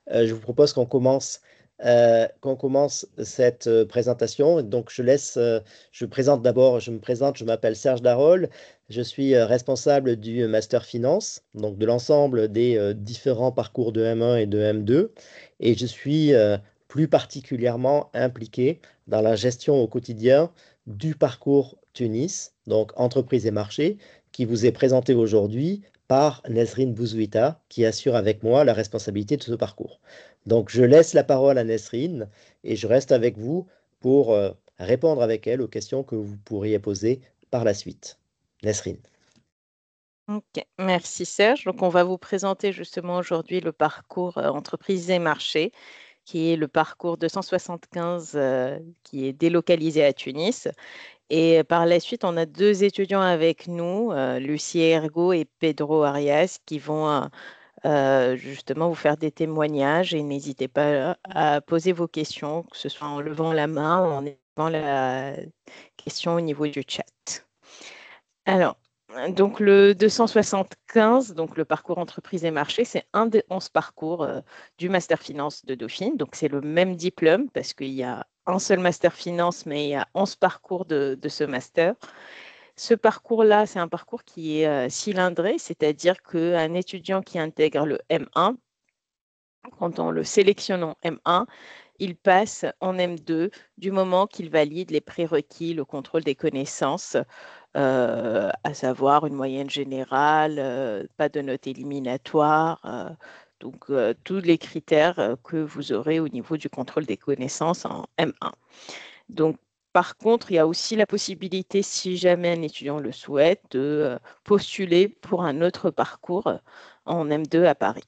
Je vous propose qu'on commence cette présentation. Donc, je me présente, je m'appelle Serge Darol, je suis responsable du Master Finance, donc de l'ensemble des différents parcours de M1 et de M2, et je suis plus particulièrement impliqué dans la gestion au quotidien du parcours Tunis, donc entreprise et marché, qui vous est présenté aujourd'hui par Nesrine Bouzouita, qui assure avec moi la responsabilité de ce parcours. Donc, je laisse la parole à Nesrine et je reste avec vous pour répondre avec elle aux questions que vous pourriez poser par la suite. Nesrine. Ok, merci Serge. Donc, on va vous présenter justement aujourd'hui le parcours entreprise et marché, qui est le parcours 275 qui est délocalisé à Tunis. Et par la suite, on a deux étudiants avec nous, Lucie Ergo et Pedro Arias, qui vont justement vous faire des témoignages et n'hésitez pas à poser vos questions, que ce soit en levant la main ou en écrivant la question au niveau du chat. Alors, donc le 275, donc le parcours entreprise et marché, c'est un des 11 parcours du Master Finance de Dauphine. Donc, c'est le même diplôme parce qu'il y a un seul Master Finance, mais il y a 11 parcours de ce master. Ce parcours-là, c'est un parcours qui est cylindré, c'est-à-dire qu'un étudiant qui intègre le M1, quand on le sélectionne en M1, il passe en M2 du moment qu'il valide les prérequis, le contrôle des connaissances, à savoir une moyenne générale, pas de notes éliminatoires, donc tous les critères que vous aurez au niveau du contrôle des connaissances en M1. Donc, par contre, il y a aussi la possibilité, si jamais un étudiant le souhaite, de postuler pour un autre parcours en M2 à Paris.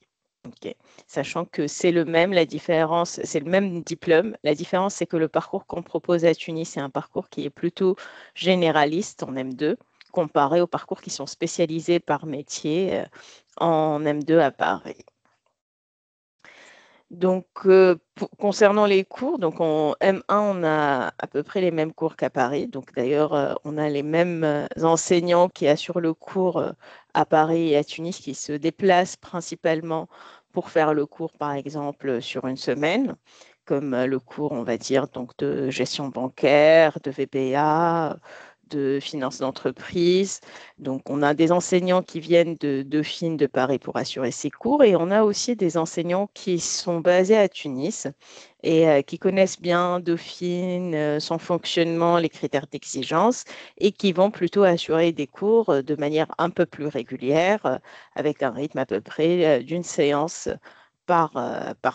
Ok. Sachant que c'est le même, la différence, c'est le même diplôme. La différence, c'est que le parcours qu'on propose à Tunis, c'est un parcours qui est plutôt généraliste en M2, comparé aux parcours qui sont spécialisés par métier en M2 à Paris. Donc, concernant les cours, donc en M1, on a à peu près les mêmes cours qu'à Paris. Donc, d'ailleurs, on a les mêmes enseignants qui assurent le cours à Paris et à Tunis qui se déplacent principalement pour faire le cours, par exemple, sur une semaine, comme le cours, on va dire, donc de gestion bancaire, de VBA, de finance d'entreprise. Donc, on a des enseignants qui viennent de Dauphine, de Paris pour assurer ces cours et on a aussi des enseignants qui sont basés à Tunis et qui connaissent bien Dauphine, son fonctionnement, les critères d'exigence et qui vont plutôt assurer des cours de manière un peu plus régulière avec un rythme à peu près d'une séance par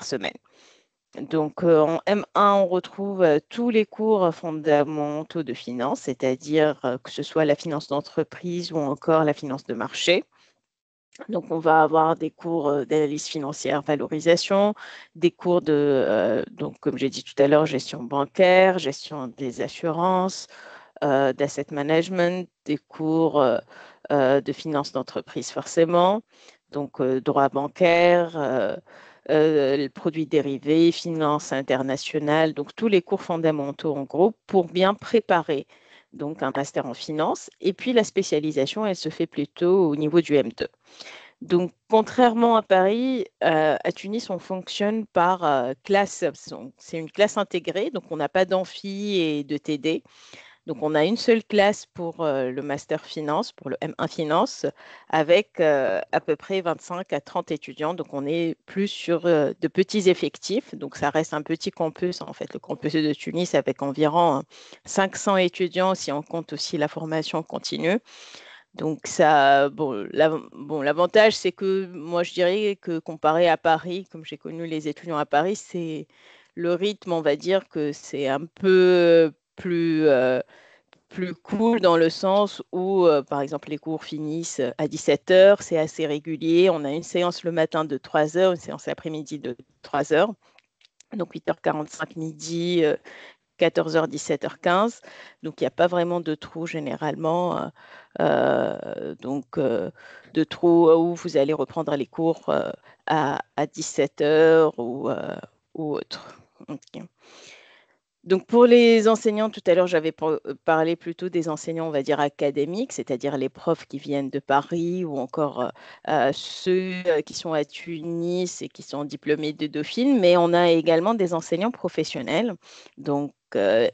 semaine. Donc, en M1, on retrouve tous les cours fondamentaux de finance, c'est-à-dire que ce soit la finance d'entreprise ou encore la finance de marché. Donc, on va avoir des cours d'analyse financière, valorisation, des cours donc, comme j'ai dit tout à l'heure, gestion bancaire, gestion des assurances, d'asset management, des cours de finance d'entreprise forcément, donc droit bancaire, les produits dérivés, finance internationale, donc tous les cours fondamentaux en gros pour bien préparer donc un master en finance. Et puis la spécialisation, elle se fait plutôt au niveau du M2. Donc, contrairement à Paris, à Tunis, on fonctionne par classe. C'est une classe intégrée, donc on n'a pas d'amphi et de TD. Donc, on a une seule classe pour le master finance, pour le M1 finance, avec à peu près 25 à 30 étudiants. Donc, on est plus sur de petits effectifs. Donc, ça reste un petit campus, en fait, le campus de Tunis, avec environ 500 étudiants, si on compte aussi la formation continue. Donc, ça, bon, l'avantage, c'est que moi, je dirais que comparé à Paris, comme j'ai connu les étudiants à Paris, c'est le rythme, on va dire que c'est un peu plus cool dans le sens où, par exemple, les cours finissent à 17 heures, c'est assez régulier. On a une séance le matin de 3 heures, une séance l'après-midi de 3 heures, donc 8h45 midi, 14h, 17h15. Donc, il n'y a pas vraiment de trou généralement. Donc, de trou où vous allez reprendre les cours à 17h ou autre. Ok. Donc pour les enseignants, tout à l'heure, j'avais parlé plutôt des enseignants, on va dire, académiques, c'est-à-dire les profs qui viennent de Paris ou encore ceux qui sont à Tunis et qui sont diplômés de Dauphine, mais on a également des enseignants professionnels. Donc,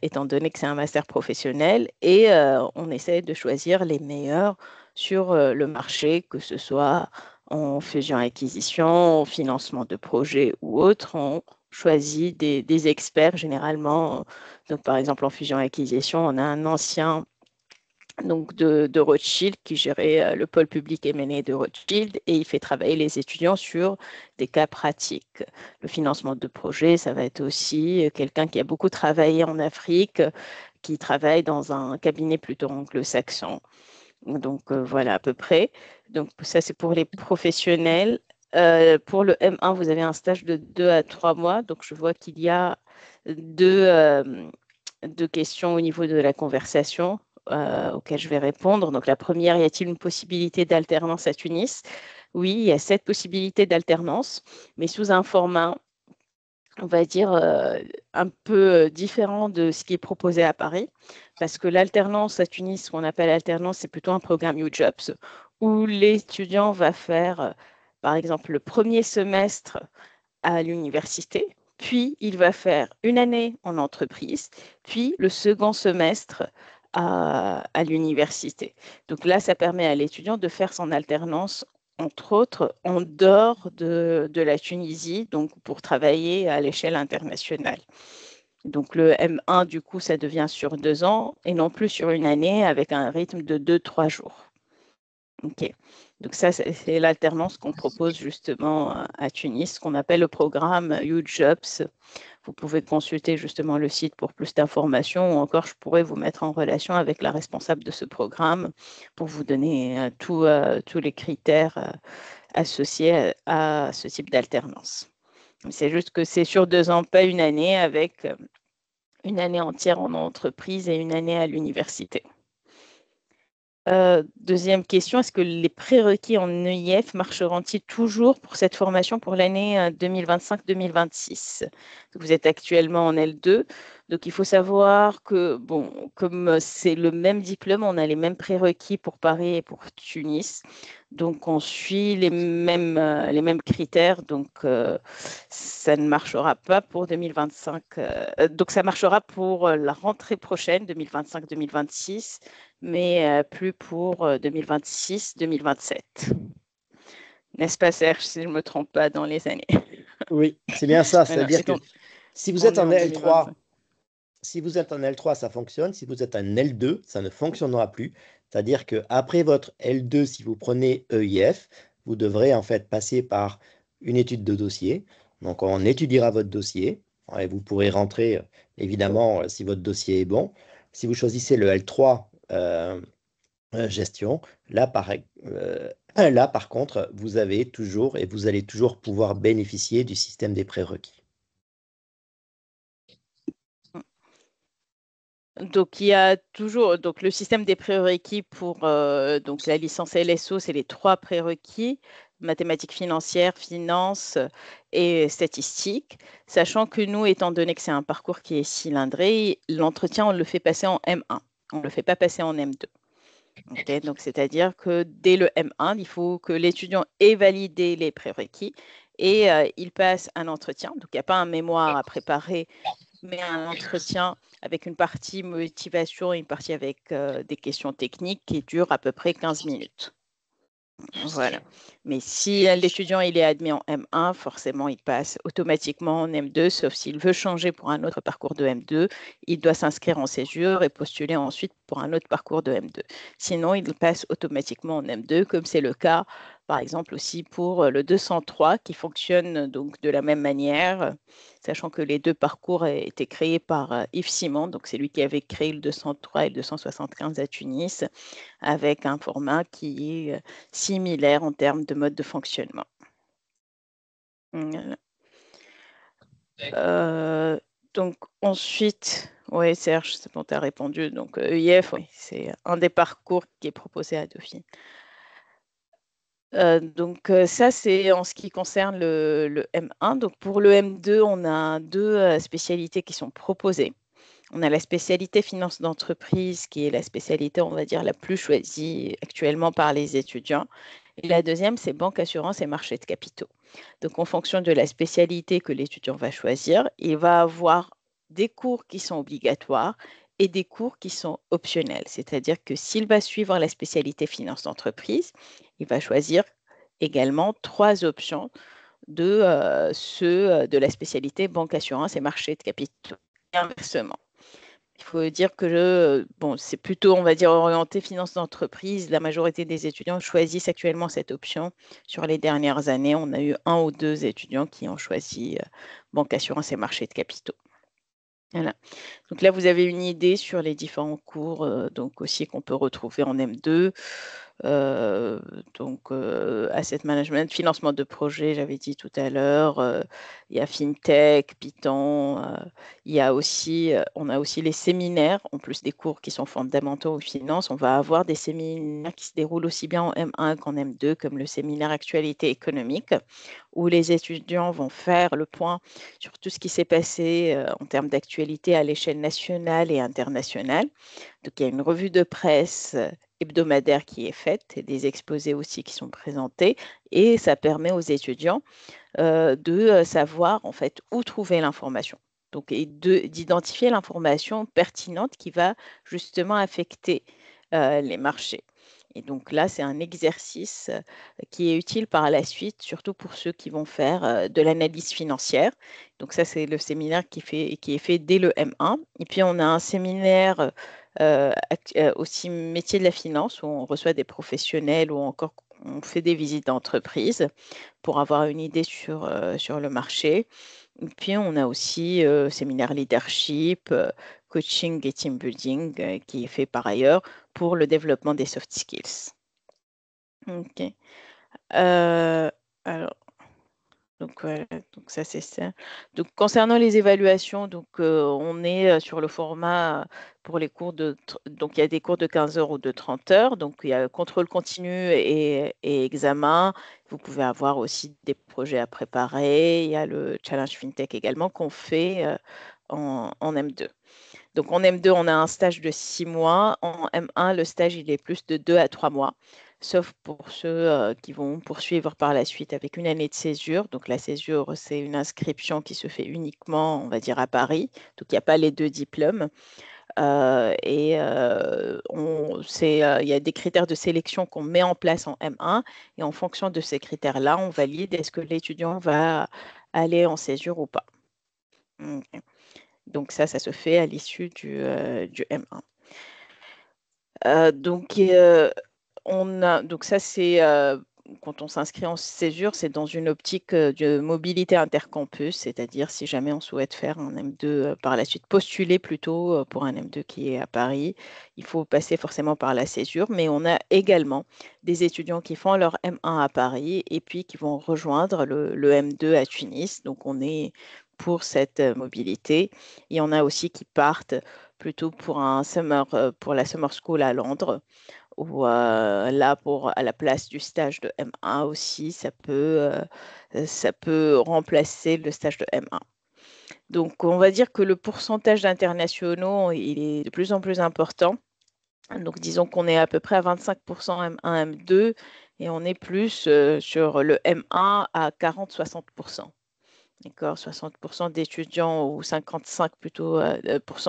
étant donné que c'est un master professionnel, et on essaie de choisir les meilleurs sur le marché, que ce soit en fusion-acquisition, en financement de projets ou autre. On choisit des experts généralement. Donc, par exemple, en fusion-acquisition, on a un ancien donc de Rothschild qui gérait le pôle public M&A de Rothschild et il fait travailler les étudiants sur des cas pratiques. Le financement de projets, ça va être aussi quelqu'un qui a beaucoup travaillé en Afrique, qui travaille dans un cabinet plutôt anglo-saxon. Donc voilà à peu près. Donc ça c'est pour les professionnels. Pour le M1, vous avez un stage de 2 à 3 mois. Donc je vois qu'il y a deux questions au niveau de la conversation auxquelles je vais répondre. Donc la première, y a-t-il une possibilité d'alternance à Tunis? Oui, il y a cette possibilité d'alternance, mais sous un format, on va dire, un peu différent de ce qui est proposé à Paris, parce que l'alternance à Tunis, ce qu'on appelle alternance, c'est plutôt un programme UJobs, où l'étudiant va faire, par exemple, le premier semestre à l'université, puis il va faire une année en entreprise, puis le second semestre à l'université. Donc là, ça permet à l'étudiant de faire son alternance, entre autres, en dehors de la Tunisie, donc pour travailler à l'échelle internationale. Donc le M1, du coup, ça devient sur 2 ans et non plus sur une année avec un rythme de 2-3 jours. OK. Donc ça, c'est l'alternance qu'on propose justement à Tunis, qu'on appelle le programme UJobs. Vous pouvez consulter justement le site pour plus d'informations ou encore je pourrais vous mettre en relation avec la responsable de ce programme pour vous donner tous les critères associés à ce type d'alternance. C'est juste que c'est sur 2 ans, pas une année, avec une année entière en entreprise et une année à l'université. Deuxième question, est-ce que les prérequis en EIF marcheront-ils toujours pour cette formation pour l'année 2025-2026? Vous êtes actuellement en L2, donc il faut savoir que, bon, comme c'est le même diplôme, on a les mêmes prérequis pour Paris et pour Tunis, donc on suit les mêmes critères, donc ça ne marchera pas pour 2025, donc ça marchera pour la rentrée prochaine, 2025-2026, mais plus pour 2026-2027. N'est-ce pas, Serge, si je ne me trompe pas dans les années? Oui, c'est bien ça. Voilà, C'est-à-dire que si vous on êtes est en en 2025. L3, si vous êtes en L3, ça fonctionne. Si vous êtes en L2, ça ne fonctionnera plus. C'est-à-dire qu'après votre L2, si vous prenez EIF, vous devrez en fait passer par une étude de dossier. Donc, on étudiera votre dossier et vous pourrez rentrer, évidemment, si votre dossier est bon. Si vous choisissez le L3 gestion, là, par contre, vous avez toujours et vous allez toujours pouvoir bénéficier du système des prérequis. Donc, il y a toujours donc, le système des prérequis pour donc, la licence LSO, c'est les 3 prérequis, mathématiques financières, finance et statistiques, sachant que nous, étant donné que c'est un parcours qui est cylindré, l'entretien, on le fait passer en M1, on ne le fait pas passer en M2. Okay, donc, c'est-à-dire que dès le M1, il faut que l'étudiant ait validé les prérequis et il passe un entretien. Donc, il n'y a pas un mémoire à préparer, mais un entretien avec une partie motivation et une partie avec des questions techniques qui dure à peu près 15 minutes. Voilà. Mais si l'étudiant il est admis en M1, forcément, il passe automatiquement en M2, sauf s'il veut changer pour un autre parcours de M2, il doit s'inscrire en césure et postuler ensuite pour un autre parcours de M2. Sinon, il passe automatiquement en M2, comme c'est le cas, par exemple, aussi pour le 203, qui fonctionne donc de la même manière, sachant que les 2 parcours été créés par Yves Simon, donc c'est lui qui avait créé le 203 et le 275 à Tunis, avec un format qui est similaire en termes de mode de fonctionnement. Voilà. Donc ensuite, oui Serge, c'est bon, tu as répondu. Donc EIF, oui, c'est un des parcours qui est proposé à Dauphine. Donc ça, c'est en ce qui concerne le M1. Donc pour le M2, on a 2 spécialités qui sont proposées. On a la spécialité finance d'entreprise, qui est la spécialité, on va dire, la plus choisie actuellement par les étudiants. Et la deuxième, c'est banque, assurance et marché de capitaux. Donc, en fonction de la spécialité que l'étudiant va choisir, il va avoir des cours qui sont obligatoires et des cours qui sont optionnels. C'est-à-dire que s'il va suivre la spécialité finance d'entreprise, il va choisir également trois options de ceux de la spécialité banque, assurance et marché de capitaux. Et inversement. Il faut dire que bon, c'est plutôt, on va dire, orienté finance d'entreprise. La majorité des étudiants choisissent actuellement cette option. Sur les dernières années, on a eu un ou deux étudiants qui ont choisi banque, assurance et marché de capitaux. Voilà. Donc là, vous avez une idée sur les différents cours donc aussi qu'on peut retrouver en M2. Asset management, financement de projet, j'avais dit tout à l'heure. Il y a FinTech, Python. Il y a aussi, on a aussi les séminaires, en plus des cours qui sont fondamentaux aux finances. On va avoir des séminaires qui se déroulent aussi bien en M1 qu'en M2, comme le séminaire actualité économique, où les étudiants vont faire le point sur tout ce qui s'est passé en termes d'actualité à l'échelle nationale et internationale. Donc, il y a une revue de presse hebdomadaire qui est faite et des exposés aussi qui sont présentés. Et ça permet aux étudiants de savoir en fait où trouver l'information. Donc, et d'identifier l'information pertinente qui va justement affecter les marchés. Et donc là, c'est un exercice qui est utile par la suite, surtout pour ceux qui vont faire de l'analyse financière. Donc ça, c'est le séminaire qui est fait dès le M1. Et puis, on a un séminaire aussi métier de la finance où on reçoit des professionnels ou encore on fait des visites d'entreprise pour avoir une idée sur le marché. Et puis, on a aussi séminaire leadership, coaching et team building qui est fait par ailleurs pour le développement des soft skills. OK. Alors, donc, voilà, donc ça, c'est ça. Donc, concernant les évaluations, donc, on est sur le format pour les cours donc, il y a des cours de 15 heures ou de 30 heures. Donc, il y a contrôle continu et examen. Vous pouvez avoir aussi des projets à préparer. Il y a le challenge FinTech également qu'on fait en M2. Donc, en M2, on a un stage de 6 mois. En M1, le stage, il est plus de 2 à 3 mois, sauf pour ceux qui vont poursuivre par la suite avec une année de césure. Donc, la césure, c'est une inscription qui se fait uniquement, on va dire, à Paris. Donc, il n'y a pas les deux diplômes. Il y a des critères de sélection qu'on met en place en M1. Et en fonction de ces critères-là, on valide est-ce que l'étudiant va aller en césure ou pas. Ok. Donc ça se fait à l'issue du M1. Donc ça, c'est quand on s'inscrit en césure, c'est dans une optique de mobilité intercampus, c'est-à-dire si jamais on souhaite faire un M2 par la suite, postuler plutôt pour un M2 qui est à Paris, il faut passer forcément par la césure, mais on a également des étudiants qui font leur M1 à Paris et puis qui vont rejoindre le M2 à Tunis. Donc on est pour cette mobilité. Il y en a aussi qui partent plutôt pour pour la summer school à Londres ou là, à la place du stage de M1 aussi, ça peut remplacer le stage de M1. Donc, on va dire que le pourcentage d'internationaux, il est de plus en plus important. Donc, disons qu'on est à peu près à 25% M1, M2, et on est plus sur le M1 à 40-60%. D'accord, 60% d'étudiants ou 55 plutôt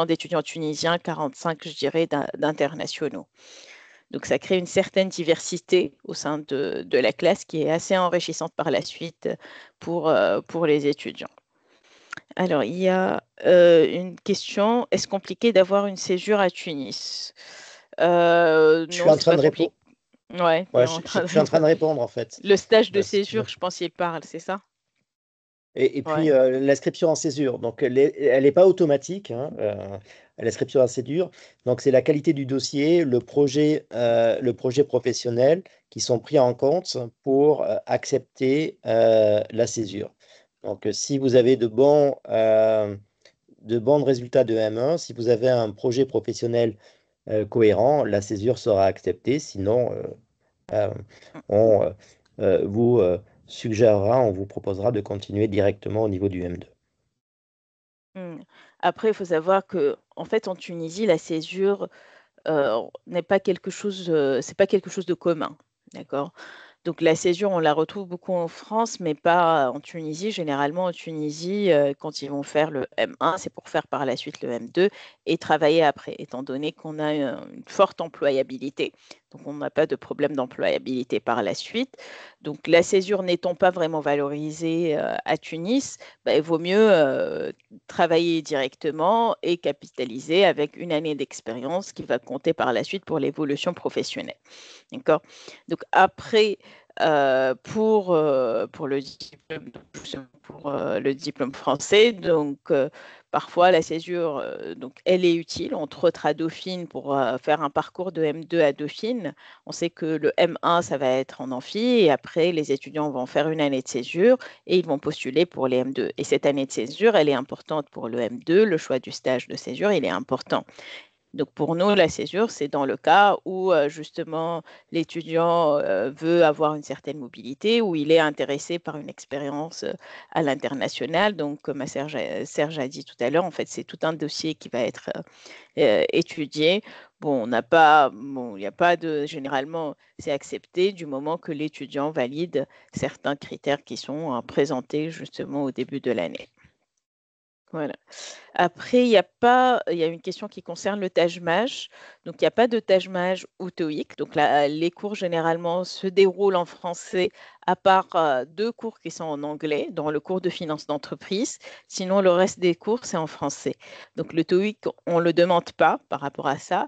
d'étudiants tunisiens, 45 je dirais d'internationaux. Donc, ça crée une certaine diversité au sein de la classe qui est assez enrichissante par la suite pour les étudiants. Alors, il y a une question. Est-ce compliqué d'avoir une césure à Tunis? Je suis Non, en c'est train pas de répondre. compliqué. Ouais, t'es Ouais, en je train de suis en train de répondre. répondre en fait. Le stage de Si tu veux. césure, je pense qu'il parle, c'est ça? Et puis Ouais. l'inscription en césure, donc elle est pas automatique, hein, l'inscription en césure. Donc c'est la qualité du dossier, le projet professionnel qui sont pris en compte pour accepter la césure. Donc si vous avez de bons résultats de M1, si vous avez un projet professionnel cohérent, la césure sera acceptée. Sinon, euh, on vous suggérera, on vous proposera de continuer directement au niveau du M2. Hmm. Après, il faut savoir que, en fait, en Tunisie, la césure n'est pas quelque chose, c'est pas quelque chose de commun, d'accord? Donc la césure, on la retrouve beaucoup en France, mais pas en Tunisie. Généralement, en Tunisie, quand ils vont faire le M1, c'est pour faire par la suite le M2 et travailler après, étant donné qu'on a une forte employabilité. Donc on n'a pas de problème d'employabilité par la suite. Donc la césure n'étant pas vraiment valorisée à Tunis, bah, il vaut mieux travailler directement et capitaliser avec une année d'expérience qui va compter par la suite pour l'évolution professionnelle. D'accord? Donc après, pour le diplôme, le diplôme français, donc parfois la césure, donc elle est utile, entre autres à Dauphine, pour faire un parcours de M2 à Dauphine. On sait que le M1, ça va être en amphi, et après, les étudiants vont faire une année de césure et ils vont postuler pour les M2. Et cette année de césure, elle est importante pour le M2. Le choix du stage de césure, il est important. Donc pour nous, la césure, c'est dans le cas où justement l'étudiant veut avoir une certaine mobilité, où il est intéressé par une expérience à l'international. Donc comme Serge a dit tout à l'heure, en fait, c'est tout un dossier qui va être étudié. Bon, on n'a pas, bon, il n'y a pas de, généralement, c'est accepté du moment que l'étudiant valide certains critères qui sont présentés justement au début de l'année. Voilà. Après, il y a une question qui concerne le Taj-Maj. Donc, il n'y a pas de Taj-Maj ou TOEIC. Donc, là, les cours généralement se déroulent en français, à part deux cours qui sont en anglais, dans le cours de finance d'entreprise. Sinon, le reste des cours, c'est en français. Donc, le TOEIC, on ne le demande pas par rapport à ça.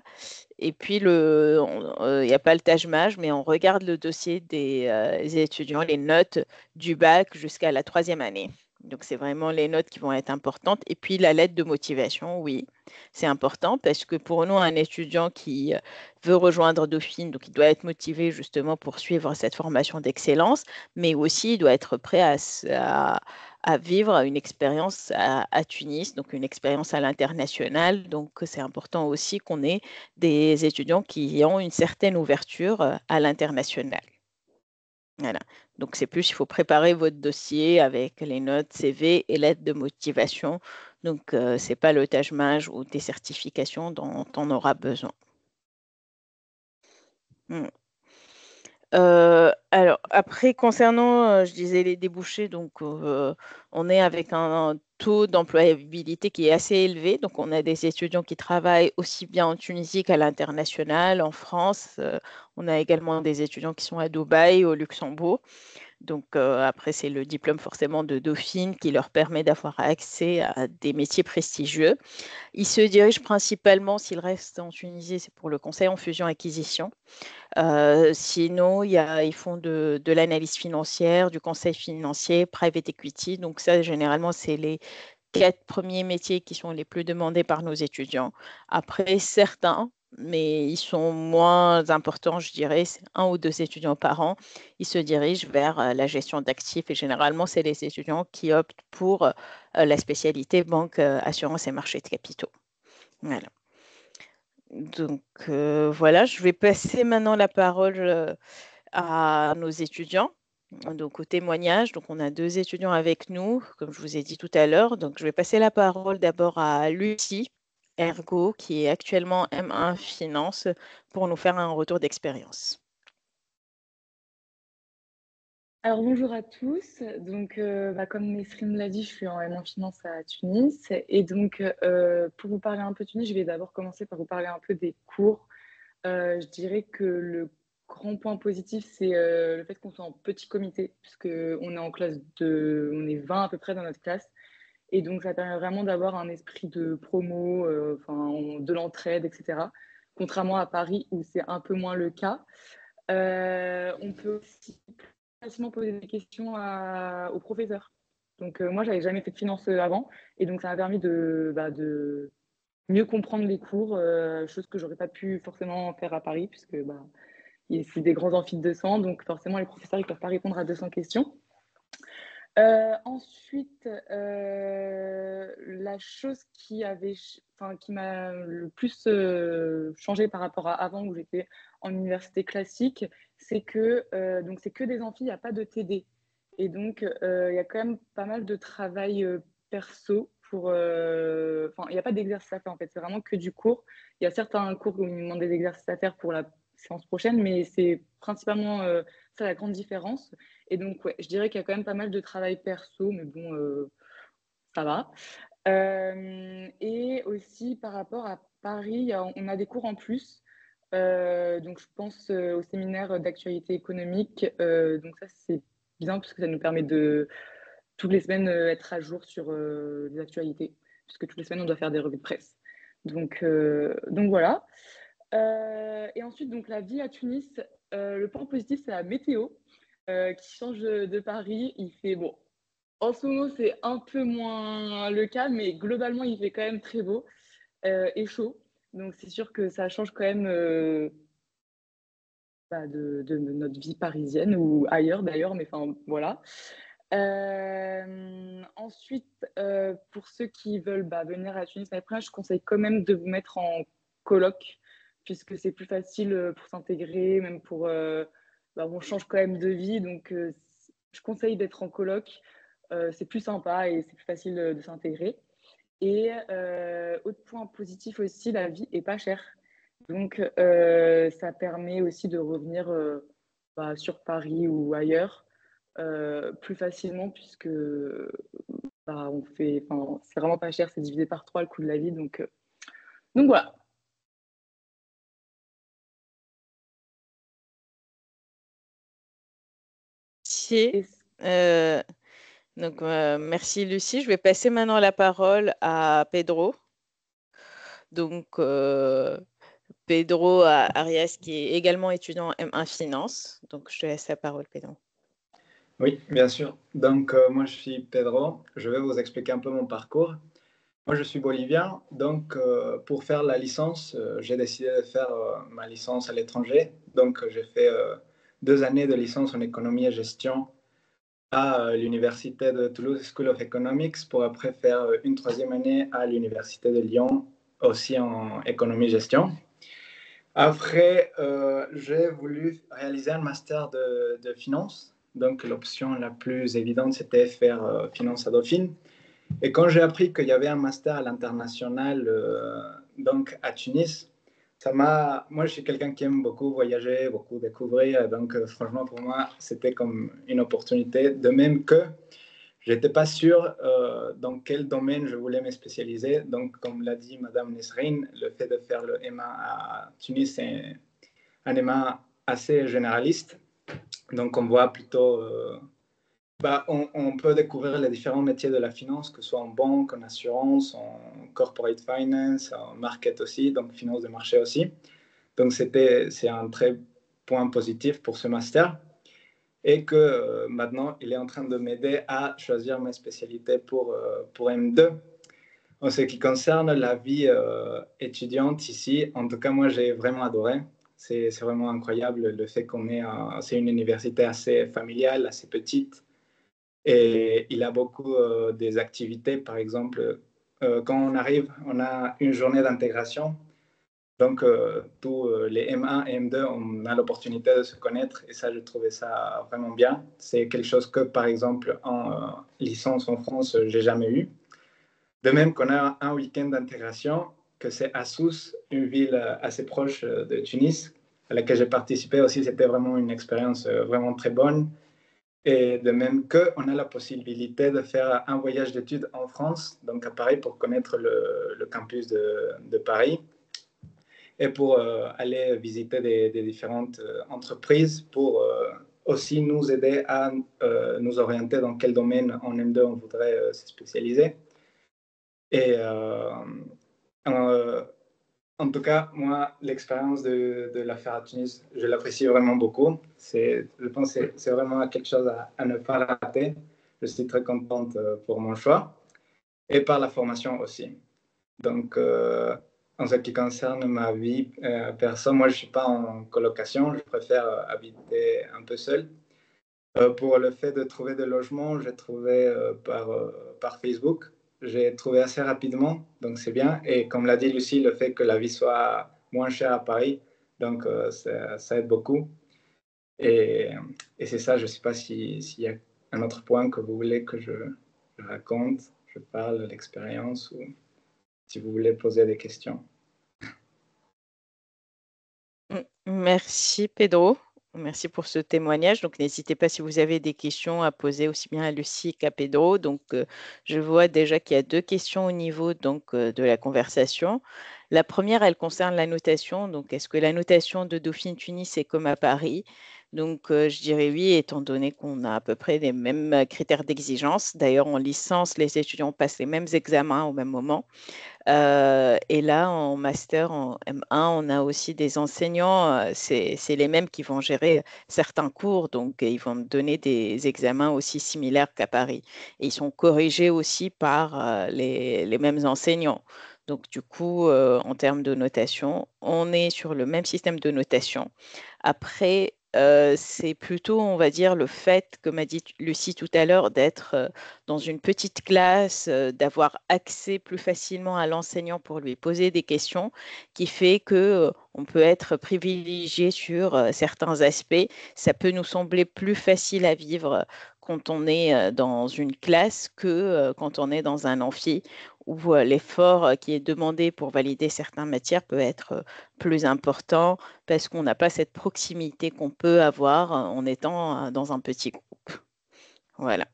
Et puis, il n'y a pas le Taj-Maj, mais on regarde le dossier des étudiants, les notes du bac jusqu'à la troisième année. Donc, c'est vraiment les notes qui vont être importantes. Et puis, la lettre de motivation, oui, c'est important parce que pour nous, un étudiant qui veut rejoindre Dauphine, donc il doit être motivé justement pour suivre cette formation d'excellence, mais aussi il doit être prêt à vivre une expérience à Tunis, donc une expérience à l'international. Donc, c'est important aussi qu'on ait des étudiants qui ont une certaine ouverture à l'international. Voilà. Donc, c'est plus, il faut préparer votre dossier avec les notes CV et lettres de motivation. Donc, ce n'est pas le Taj-Maj ou des certifications dont on aura besoin. Mm. Alors, après, concernant, je disais les débouchés, donc on est avec un taux d'employabilité qui est assez élevé. Donc, on a des étudiants qui travaillent aussi bien en Tunisie qu'à l'international, en France. On a également des étudiants qui sont à Dubaï, au Luxembourg. Donc après, c'est le diplôme forcément de Dauphine qui leur permet d'avoir accès à des métiers prestigieux. Ils se dirigent principalement, s'ils restent en Tunisie, c'est pour le conseil en fusion-acquisition. Sinon, ils font de l'analyse financière, du conseil financier, private equity. Donc ça, généralement, c'est les 4 premiers métiers qui sont les plus demandés par nos étudiants. Après, certains, mais ils sont moins importants, je dirais, c'est 1 ou 2 étudiants par an, ils se dirigent vers la gestion d'actifs et généralement, c'est les étudiants qui optent pour la spécialité banque, assurance et marché de capitaux. Voilà. Donc voilà, je vais passer maintenant la parole à nos étudiants. Donc, au témoignage, donc on a 2 étudiants avec nous, comme je vous ai dit tout à l'heure. Donc, je vais passer la parole d'abord à Lucie Ergo, qui est actuellement M1 Finance, pour nous faire un retour d'expérience. Alors bonjour à tous. Donc comme Nesrine l'a dit, je suis en M1 Finance à Tunis. Et donc pour vous parler un peu de Tunis, je vais d'abord commencer par vous parler un peu des cours. Je dirais que le grand point positif, c'est le fait qu'on soit en petit comité, puisque on est en classe on est 20 à peu près dans notre classe. Et donc ça permet vraiment d'avoir un esprit de promo, de l'entraide, etc. Contrairement à Paris où c'est un peu moins le cas. On peut aussi facilement poser des questions aux professeurs. Donc moi, j'avais jamais fait de finance avant, et donc ça m'a permis de mieux comprendre les cours, chose que j'aurais pas pu forcément faire à Paris, puisque c'est des grands amphis de 200, donc forcément les professeurs ils peuvent pas répondre à 200 questions. Ensuite, la chose qui m'a le plus changé par rapport à avant où j'étais en université classique, c'est que donc c'est que des amphis, il n'y a pas de TD. Et donc, il y a quand même pas mal de travail perso, pour... Enfin, il n'y a pas d'exercice à faire, en fait. C'est vraiment que du cours. Il y a certains cours où ils nous demandent des exercices à faire pour la séance prochaine, mais c'est principalement ça la grande différence. Et donc, ouais, je dirais qu'il y a quand même pas mal de travail perso, mais bon, ça va. Et aussi, par rapport à Paris, on a des cours en plus. Donc, je pense au séminaire d'actualité économique. Donc, ça, c'est bien parce que ça nous permet de, toutes les semaines, être à jour sur les actualités. Puisque toutes les semaines, on doit faire des revues de presse. Donc voilà. Et ensuite, donc, la vie à Tunis, le point positif, c'est la météo qui change de Paris. Il fait, bon, en ce moment, c'est un peu moins le cas, mais globalement, il fait quand même très beau et chaud. Donc, c'est sûr que ça change quand même de notre vie parisienne ou ailleurs d'ailleurs, mais enfin, voilà. Ensuite, pour ceux qui veulent venir à Tunis l'année prochaine, je conseille quand même de vous mettre en coloc, puisque c'est plus facile pour s'intégrer, même pour... on change quand même de vie, donc je conseille d'être en coloc. C'est plus sympa et c'est plus facile de s'intégrer. Et autre point positif aussi, la vie est pas chère. Donc, ça permet aussi de revenir sur Paris ou ailleurs plus facilement puisque c'est vraiment pas cher, c'est divisé par 3 le coût de la vie. Donc voilà. Merci. Merci Lucie. Je vais passer maintenant la parole à Pedro. Donc, Pedro Arias, qui est également étudiant en M1 Finance. Donc, je te laisse la parole, Pedro. Oui, bien sûr. Donc, moi, je suis Pedro. Je vais vous expliquer un peu mon parcours. Moi, je suis bolivien. Donc, pour faire la licence, j'ai décidé de faire ma licence à l'étranger. Donc, j'ai fait 2 années de licence en économie et gestion à l'université de Toulouse School of Economics pour après faire une 3e année à l'université de Lyon, aussi en économie-gestion. Après, j'ai voulu réaliser un master de finance. Donc, l'option la plus évidente, c'était faire finance à Dauphine. Et quand j'ai appris qu'il y avait un master à l'international donc à Tunis, moi, je suis quelqu'un qui aime beaucoup voyager, beaucoup découvrir. Donc, franchement, pour moi, c'était comme une opportunité. De même que je n'étais pas sûr dans quel domaine je voulais me spécialiser. Donc, comme l'a dit Madame Nesrine, le fait de faire le M1 à Tunis, c'est un M1 assez généraliste. Donc, on voit plutôt... on peut découvrir les différents métiers de la finance, que ce soit en banque, en assurance, en corporate finance, en market aussi, donc finance de marché aussi. Donc, c'est un très point positif pour ce master. Et que maintenant, il est en train de m'aider à choisir mes spécialités pour M2. En ce qui concerne la vie étudiante ici, en tout cas, moi, j'ai vraiment adoré. C'est vraiment incroyable le fait c'est une université assez familiale, assez petite. Et il a beaucoup des activités. Par exemple, quand on arrive, on a une journée d'intégration. Donc, tous les M1 et M2, on a l'opportunité de se connaître et ça, je trouvais ça vraiment bien. C'est quelque chose que, par exemple, en licence en France, j'ai jamais eu. De même qu'on a un week-end d'intégration, que c'est à Sousse, une ville assez proche de Tunis, à laquelle j'ai participé aussi. C'était vraiment une expérience vraiment très bonne. Et de même qu'on a la possibilité de faire un voyage d'études en France, donc à Paris, pour connaître le campus de Paris et pour aller visiter des différentes entreprises pour aussi nous aider à nous orienter dans quel domaine en M2 on voudrait se spécialiser. Et en tout cas, moi, l'expérience de la faire à Tunis, je l'apprécie vraiment beaucoup. Je pense que c'est vraiment quelque chose à ne pas rater. Je suis très contente pour mon choix et par la formation aussi. Donc, en ce qui concerne ma vie perso, moi, je ne suis pas en colocation. Je préfère habiter un peu seul. Pour le fait de trouver des logements, j'ai trouvé par Facebook. J'ai trouvé assez rapidement, donc c'est bien. Et comme l'a dit Lucie, le fait que la vie soit moins chère à Paris, donc ça aide beaucoup. Et c'est ça, je ne sais pas s'il y a un autre point que vous voulez que je raconte. je parle de l'expérience ou si vous voulez poser des questions. Merci Pedro. Merci pour ce témoignage. Donc, n'hésitez pas si vous avez des questions à poser aussi bien à Lucie qu'à Pedro. Donc, je vois déjà qu'il y a 2 questions au niveau de la conversation. La première, elle concerne la notation. Donc, est-ce que la notation de Dauphine Tunis est comme à Paris? Donc, je dirais oui, étant donné qu'on a à peu près les mêmes critères d'exigence. D'ailleurs, en licence, les étudiants passent les mêmes examens au même moment. Et là, en master, en M1, on a aussi des enseignants, c'est les mêmes qui vont gérer certains cours, donc ils vont donner des examens aussi similaires qu'à Paris. Et ils sont corrigés aussi par les mêmes enseignants. Donc du coup, en termes de notation, on est sur le même système de notation. Après, c'est plutôt, on va dire, le fait, comme a dit Lucie tout à l'heure, d'être dans une petite classe, d'avoir accès plus facilement à l'enseignant pour lui poser des questions, qui fait que on peut être privilégié sur certains aspects. Ça peut nous sembler plus facile à vivre quand on est dans une classe que quand on est dans un amphi, où l'effort qui est demandé pour valider certaines matières peut être plus important parce qu'on n'a pas cette proximité qu'on peut avoir en étant dans un petit groupe. Voilà.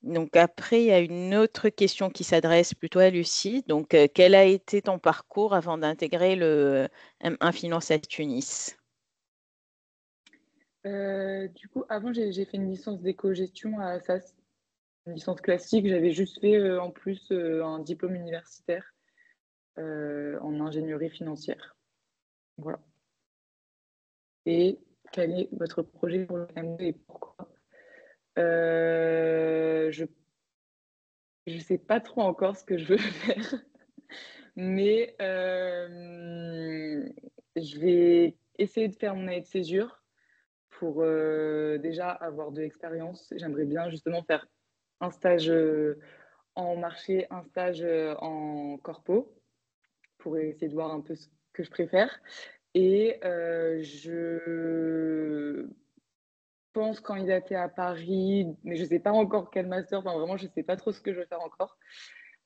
Donc après, il y a une autre question qui s'adresse plutôt à Lucie. Donc, quel a été ton parcours avant d'intégrer le M1 Finance à Tunis? Du coup, avant, j'ai fait une licence d'éco-gestion à Assas, une licence classique. J'avais juste fait en plus un diplôme universitaire en ingénierie financière. Voilà. Et quel est votre projet pour le M2 et pourquoi? Je ne sais pas trop encore ce que je veux faire, mais je vais essayer de faire mon année de césure pour déjà avoir de l'expérience. J'aimerais bien justement faire un stage en marché, un stage en corpo pour essayer de voir un peu ce que je préfère. Et je pense candidater à Paris, mais je ne sais pas encore quel master. Enfin, vraiment, je ne sais pas trop ce que je vais faire encore.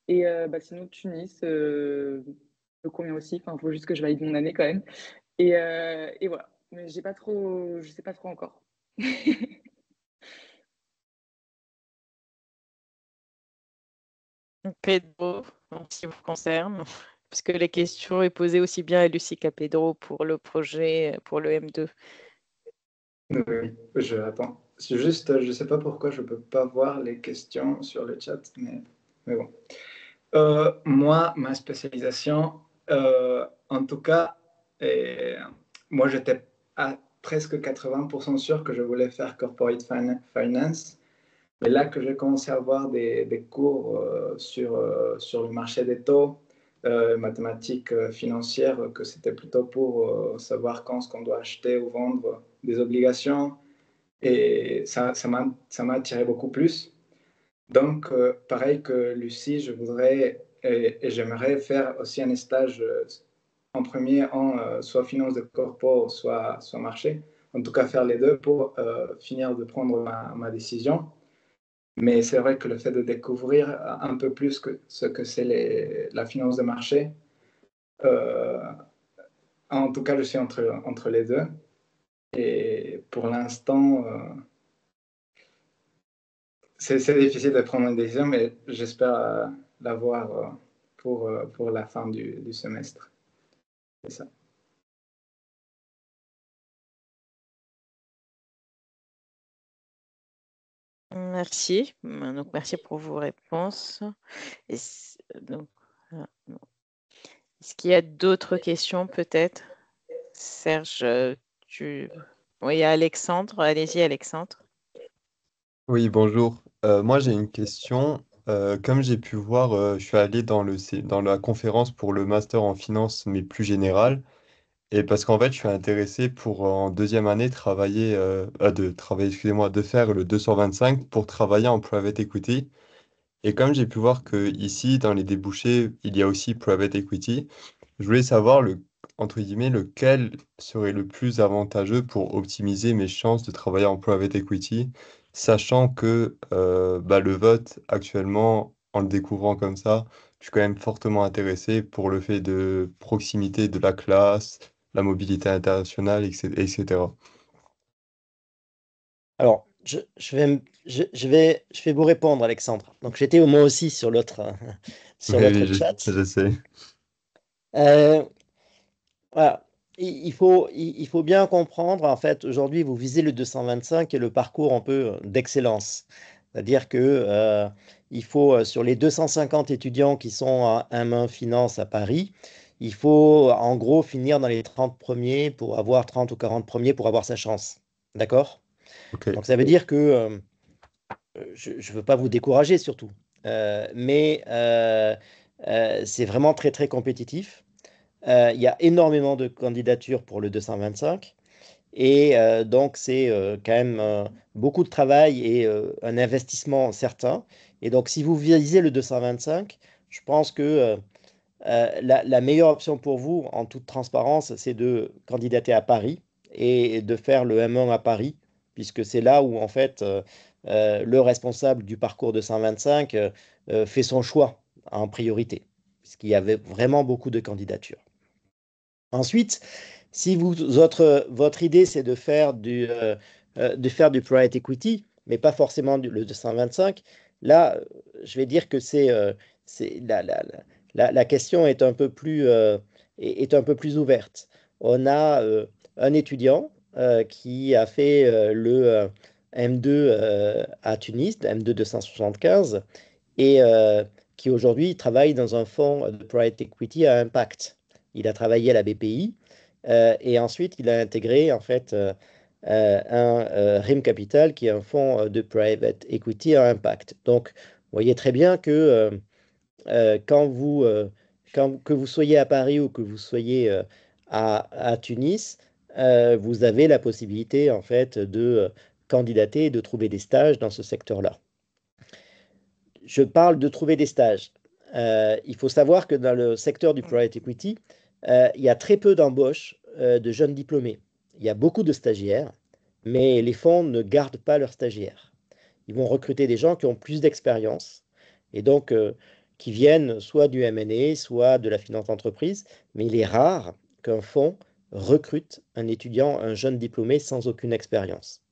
Et sinon, Tunis me convient aussi. Enfin, il faut juste que je valide mon année quand même. Et voilà. Mais j'ai pas trop, je sais pas trop encore. Pedro, en ce qui vous concerne, parce que la question est posée aussi bien à Lucie qu'à Pedro pour le projet, pour le M2. Oui, je attends. C'est juste, je ne sais pas pourquoi je ne peux pas voir les questions sur le chat, mais bon. Moi, ma spécialisation, en tout cas, moi j'étais à presque 80% sûr que je voulais faire corporate finance. Mais là que j'ai commencé à avoir des cours sur le marché des taux, mathématiques financières, que c'était plutôt pour savoir quand ce qu'on doit acheter ou vendre des obligations. Et ça m'a attiré beaucoup plus. Donc, pareil que Lucie, je voudrais et j'aimerais faire aussi un stage en premier en soit finance de corpo, soit marché. En tout cas, faire les deux pour finir de prendre ma décision. Mais c'est vrai que le fait de découvrir un peu plus que ce que c'est la finance de marché, euh, en tout cas, je suis entre les deux. Et pour l'instant, c'est difficile de prendre une décision, mais j'espère l'avoir pour la fin du semestre. C'est ça. Merci. Donc, merci pour vos réponses. Donc, est-ce qu'il y a d'autres questions peut-être? Serge, Oui, il y a Alexandre. Allez-y, Alexandre. Oui, bonjour. Moi, j'ai une question. Comme j'ai pu voir, je suis allé dans la conférence pour le master en finance, mais plus général. Et parce qu'en fait, je suis intéressé pour, en deuxième année, excusez-moi, de faire le 225 pour travailler en private equity. Et comme j'ai pu voir que ici, dans les débouchés, il y a aussi private equity, je voulais savoir, entre guillemets, lequel serait le plus avantageux pour optimiser mes chances de travailler en private equity, sachant que le vote actuellement en le découvrant comme ça, je suis quand même fortement intéressé pour le fait de proximité de la classe, la mobilité internationale, etc. Alors, je vais vous répondre, Alexandre. Donc, j'étais moi aussi sur Oui, sur oui, l'autre chat. je sais. Euh, voilà. Il faut bien comprendre, en fait, aujourd'hui, vous visez le 225 et le parcours un peu d'excellence. C'est-à-dire que il faut, sur les 250 étudiants qui sont à M1 Finance à Paris, il faut en gros finir dans les 30 premiers pour avoir 30 ou 40 premiers pour avoir sa chance. D'accord? Ok. Donc ça veut dire que je ne veux pas vous décourager surtout, mais c'est vraiment très très compétitif. Il y a énormément de candidatures pour le 225 et donc c'est quand même beaucoup de travail et un investissement certain. Et donc si vous visez le 225, je pense que la meilleure option pour vous, en toute transparence, c'est de candidater à Paris et de faire le M1 à Paris, puisque c'est là où, en fait, le responsable du parcours de 125 fait son choix en priorité, puisqu'il y avait vraiment beaucoup de candidatures. Ensuite, si votre idée, c'est de faire du private equity, mais pas forcément le 225, là, je vais dire que c'est la question est un peu est un peu plus ouverte. On a un étudiant qui a fait le M2 à Tunis, M2 275, et qui aujourd'hui travaille dans un fonds de private equity à impact. Il a travaillé à la BPI et ensuite il a intégré en fait un RIM Capital qui est un fonds de private equity à impact. Donc, vous voyez très bien que quand que vous soyez à Paris ou que vous soyez à Tunis, vous avez la possibilité en fait de candidater et de trouver des stages dans ce secteur-là. Je parle de trouver des stages. Il faut savoir que dans le secteur du private equity, il y a très peu d'embauches de jeunes diplômés. Il y a beaucoup de stagiaires, mais les fonds ne gardent pas leurs stagiaires. Ils vont recruter des gens qui ont plus d'expérience et donc qui viennent soit du M&A, soit de la finance d'entreprise, mais il est rare qu'un fonds recrute un étudiant, un jeune diplômé sans aucune expérience.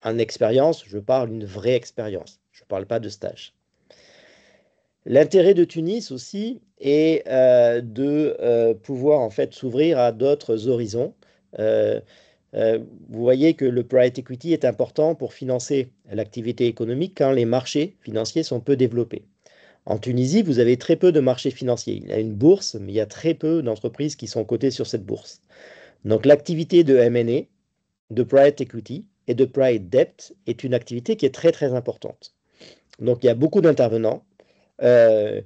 En expérience, je parle d'une vraie expérience. Je ne parle pas de stage. L'intérêt de Tunis aussi est de pouvoir en fait s'ouvrir à d'autres horizons. Euh, Vous voyez que le private equity est important pour financer l'activité économique quand les marchés financiers sont peu développés. En Tunisie, vous avez très peu de marchés financiers. Il y a une bourse, mais il y a très peu d'entreprises qui sont cotées sur cette bourse. Donc l'activité de M&A, de private equity et de private debt est une activité qui est très très importante. Donc il y a beaucoup d'intervenants euh,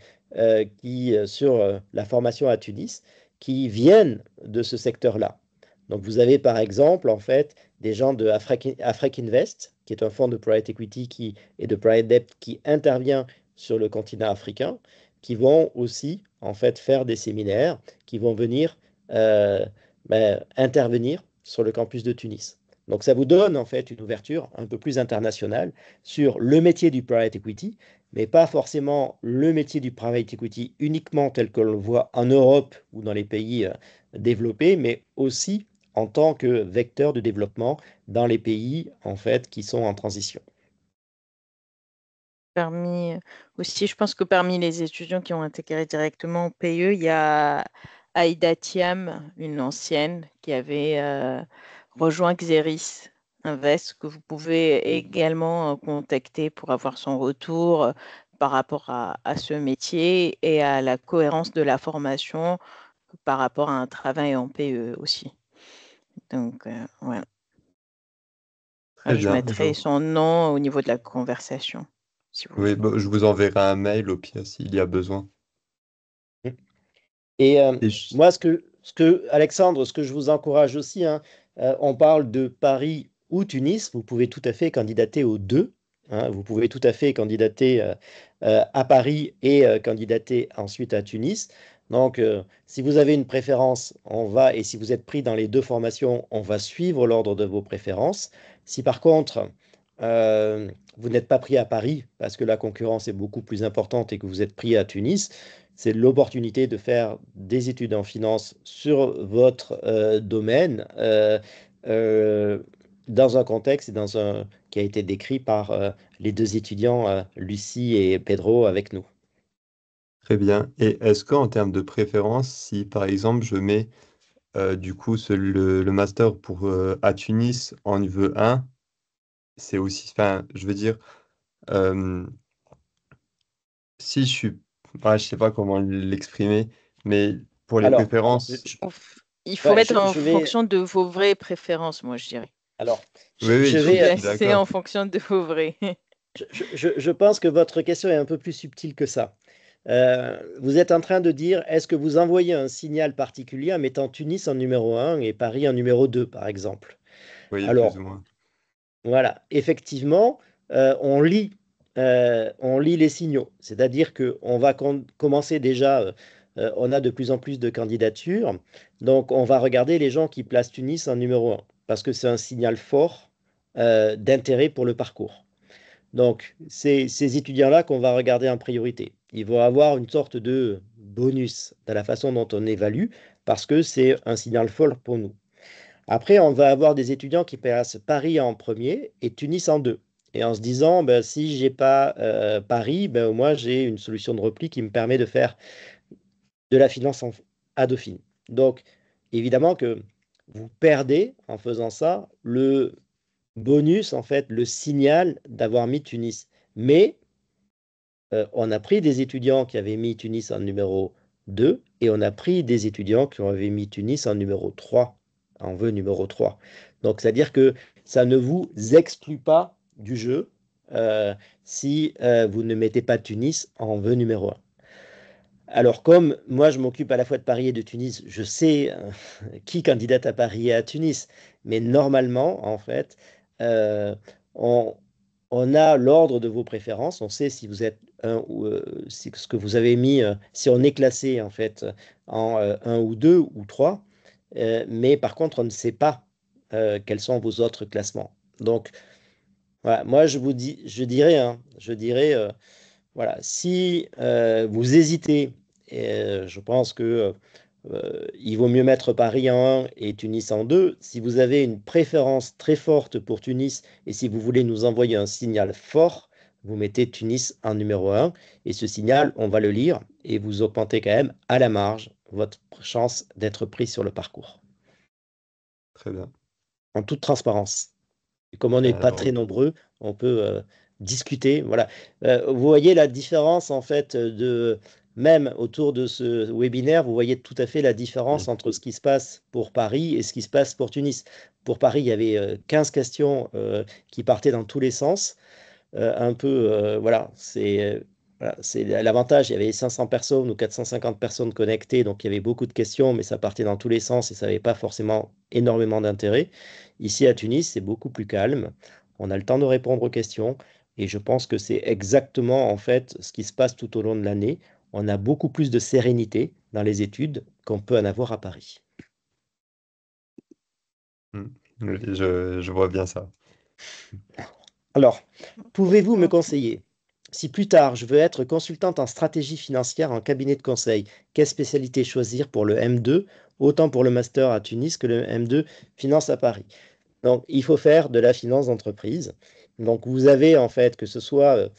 sur la formation à Tunis qui viennent de ce secteur-là. Donc vous avez par exemple en fait des gens de Afrique Invest, qui est un fonds de private equity et de private debt qui intervient sur le continent africain, qui vont aussi en fait faire des séminaires, qui vont venir euh, intervenir sur le campus de Tunis. Donc ça vous donne en fait une ouverture un peu plus internationale sur le métier du private equity, mais pas forcément le métier du private equity uniquement tel que l'on le voit en Europe ou dans les pays développés, mais aussi en tant que vecteur de développement dans les pays en fait qui sont en transition. Parmi aussi, je pense que parmi les étudiants qui ont intégré directement au PE, il y a Aïda Thiam, une ancienne, qui avait rejoint Xeris Invest, que vous pouvez également contacter pour avoir son retour par rapport à ce métier et à la cohérence de la formation par rapport à un travail en PE aussi. Donc, voilà. Très Je bien. mettrai son nom au niveau de la conversation, si vous Oui, voulez. bah, je vous enverrai un mail au pire s'il y a besoin. Et Et moi, Alexandre, ce que je vous encourage aussi, hein, on parle de Paris ou Tunis, vous pouvez tout à fait candidater aux deux. Hein, vous pouvez tout à fait candidater à Paris et candidater ensuite à Tunis. Donc, si vous avez une préférence, et si vous êtes pris dans les deux formations, on va suivre l'ordre de vos préférences. Si par contre, vous n'êtes pas pris à Paris parce que la concurrence est beaucoup plus importante et que vous êtes pris à Tunis, c'est l'opportunité de faire des études en finance sur votre domaine euh, dans un contexte et qui a été décrit par les deux étudiants, Lucie et Pedro, avec nous. Très bien. Et est-ce qu'en termes de préférence, si par exemple je mets du coup le master à Tunis en niveau 1, c'est aussi, enfin, je veux dire, euh, si je suis, je sais pas comment l'exprimer, mais pour les Alors, préférences, Il faut ouais, mettre en je vais, fonction de vos vraies préférences, moi, je dirais. alors, oui, je oui, je suis, vais, je suis Classer d'accord. en fonction de vos vraies. je pense que votre question est un peu plus subtile que ça. Vous êtes en train de dire, est-ce que vous envoyez un signal particulier en mettant Tunis en numéro 1 et Paris en numéro 2, par exemple? Oui, plus ou Alors, moins. voilà, effectivement, euh, on lit, on lit les signaux. C'est-à-dire qu'on va commencer déjà, on a de plus en plus de candidatures, donc on va regarder les gens qui placent Tunis en numéro 1, parce que c'est un signal fort d'intérêt pour le parcours. Donc, c'est ces étudiants-là qu'on va regarder en priorité. Ils vont avoir une sorte de bonus dans la façon dont on évalue, parce que c'est un signal fort pour nous. Après, on va avoir des étudiants qui placent Paris en premier et Tunis en deux. Et en se disant, ben, si j'ai pas Paris, ben, au moins j'ai une solution de repli qui me permet de faire de la finance à Dauphine. Donc, évidemment que vous perdez en faisant ça le bonus, en fait, le signal d'avoir mis Tunis. Mais on a pris des étudiants qui avaient mis Tunis en numéro 2 et on a pris des étudiants qui avaient mis Tunis en numéro 3, en vœu numéro 3. Donc, c'est-à-dire que ça ne vous exclut pas du jeu si vous ne mettez pas Tunis en vœu numéro 1. Alors, comme moi, je m'occupe à la fois de Paris et de Tunis, je sais qui candidate à Paris et à Tunis. Mais normalement, en fait, euh, on, on a l'ordre de vos préférences. On sait si vous êtes un ou si ce que vous avez mis, si on est classé en fait en un ou deux ou trois. Mais par contre, on ne sait pas quels sont vos autres classements. Donc, voilà, moi, je dirais, voilà, si vous hésitez, je pense que il vaut mieux mettre Paris en 1 et Tunis en 2. Si vous avez une préférence très forte pour Tunis et si vous voulez nous envoyer un signal fort, vous mettez Tunis en numéro 1 et ce signal, on va le lire et vous augmentez quand même à la marge votre chance d'être pris sur le parcours. Très bien. En toute transparence. Et comme on n'est pas Alors, très nombreux, on peut discuter. Voilà. Vous voyez la différence en fait même autour de ce webinaire, vous voyez tout à fait la différence oui. entre ce qui se passe pour Paris et ce qui se passe pour Tunis. Pour Paris, il y avait 15 questions qui partaient dans tous les sens. Un peu, voilà, c'est l'avantage. Il y avait 500 personnes ou 450 personnes connectées, donc il y avait beaucoup de questions, mais ça partait dans tous les sens et ça n'avait pas forcément énormément d'intérêt. Ici à Tunis, c'est beaucoup plus calme. On a le temps de répondre aux questions et je pense que c'est exactement en fait ce qui se passe tout au long de l'année. On a beaucoup plus de sérénité dans les études qu'on peut en avoir à Paris. Mm. Oui, je vois bien ça. Alors, pouvez-vous me conseiller, si plus tard je veux être consultante en stratégie financière en cabinet de conseil, quelle spécialité choisir pour le M2, autant pour le master à Tunis que le M2 finance à Paris? Donc, il faut faire de la finance d'entreprise. Donc, vous avez en fait, que ce soit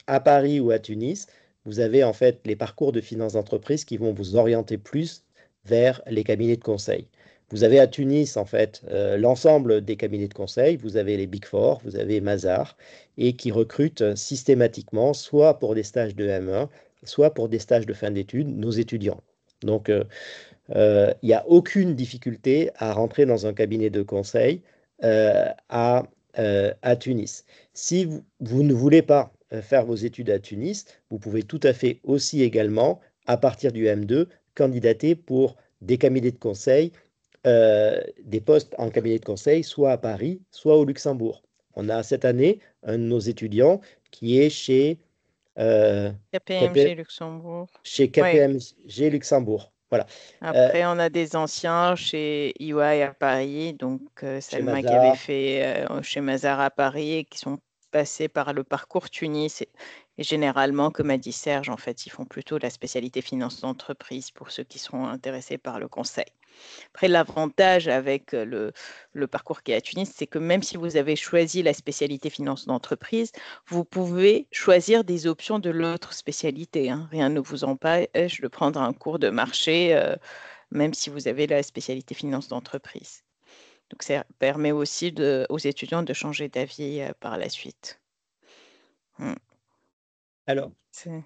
à Paris ou à Tunis, vous avez en fait les parcours de finance d'entreprise qui vont vous orienter plus vers les cabinets de conseil. Vous avez à Tunis, en fait, l'ensemble des cabinets de conseil. Vous avez les Big Four, vous avez Mazars, et qui recrutent systématiquement, soit pour des stages de M1, soit pour des stages de fin d'études, nos étudiants. Donc, il n'y a aucune difficulté à rentrer dans un cabinet de conseil euh, à, à Tunis. Si vous ne voulez pas faire vos études à Tunis, vous pouvez tout à fait aussi également, à partir du M2, candidater pour des cabinets de conseil, des postes en cabinet de conseil, soit à Paris, soit au Luxembourg. On a cette année un de nos étudiants qui est chez, euh, KPMG KP Luxembourg. chez Oui, KPMG Luxembourg. Voilà. Après, on a des anciens chez EY à Paris, donc Chez Salma qui avait Mazars, fait chez Mazars à Paris et qui sont passés par le parcours Tunis. Et généralement, comme a dit Serge, en fait, ils font plutôt la spécialité finance d'entreprise pour ceux qui seront intéressés par le conseil. Après, l'avantage avec le parcours qui est à Tunis, c'est que même si vous avez choisi la spécialité finance d'entreprise, vous pouvez choisir des options de l'autre spécialité, hein. Rien ne vous empêche de prendre un cours de marché, même si vous avez la spécialité finance d'entreprise. Donc, ça permet aussi aux étudiants de changer d'avis par la suite. alors, C'est-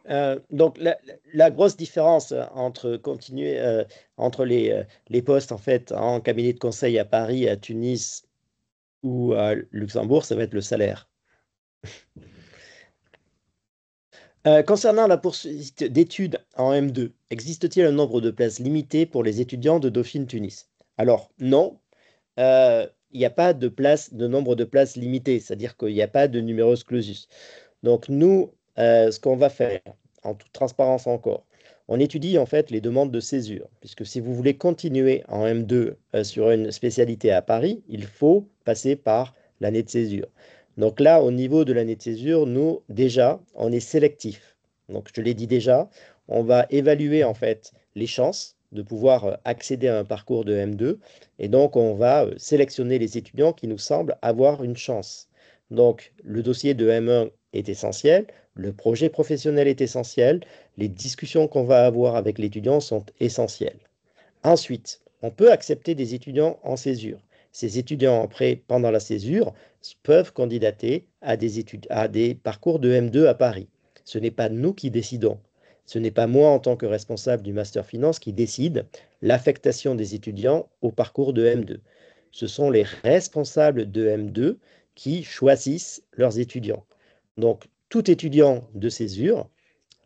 donc la grosse différence entre continuer entre les postes en fait en cabinet de conseil à Paris, à Tunis ou à Luxembourg, ça va être le salaire. Concernant la poursuite d'études en M2, existe-t-il un nombre de places limitées pour les étudiants de Dauphine Tunis? Alors non, il n'y a pas de nombre de places limitées, c'est-à-dire qu'il n'y a pas de numerus clausus. Donc nous, ce qu'on va faire, en toute transparence encore, on étudie en fait les demandes de césure, puisque si vous voulez continuer en M2 sur une spécialité à Paris, il faut passer par l'année de césure. Donc là, au niveau de l'année de césure, nous, déjà, on est sélectif. Donc je l'ai dit déjà, on va évaluer en fait les chances de pouvoir accéder à un parcours de M2, et donc on va sélectionner les étudiants qui nous semblent avoir une chance. Donc le dossier de M1 est essentiel, le projet professionnel est essentiel, les discussions qu'on va avoir avec l'étudiant sont essentielles. Ensuite, on peut accepter des étudiants en césure. Ces étudiants, après, pendant la césure, peuvent candidater à des parcours de M2 à Paris. Ce n'est pas nous qui décidons. Ce n'est pas moi, en tant que responsable du Master Finance, qui décide l'affectation des étudiants au parcours de M2. Ce sont les responsables de M2 qui choisissent leurs étudiants. Donc, tout étudiant de césure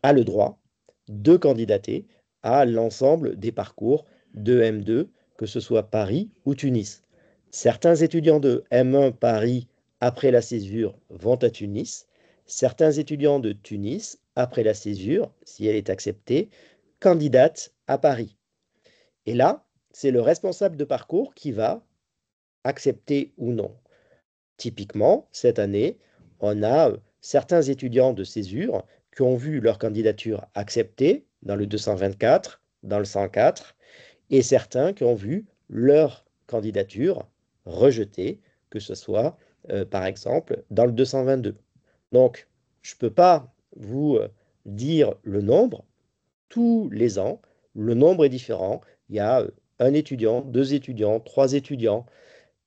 a le droit de candidater à l'ensemble des parcours de M2, que ce soit Paris ou Tunis. Certains étudiants de M1 Paris, après la césure, vont à Tunis. Certains étudiants de Tunis, après la césure, si elle est acceptée, candidatent à Paris. Et là, c'est le responsable de parcours qui va accepter ou non. Typiquement, cette année, on a certains étudiants de césure qui ont vu leur candidature acceptée dans le 224, dans le 104, et certains qui ont vu leur candidature rejetée, que ce soit, par exemple, dans le 222. Donc, je ne peux pas vous dire le nombre. Tous les ans, le nombre est différent. Il y a un étudiant, deux étudiants, trois étudiants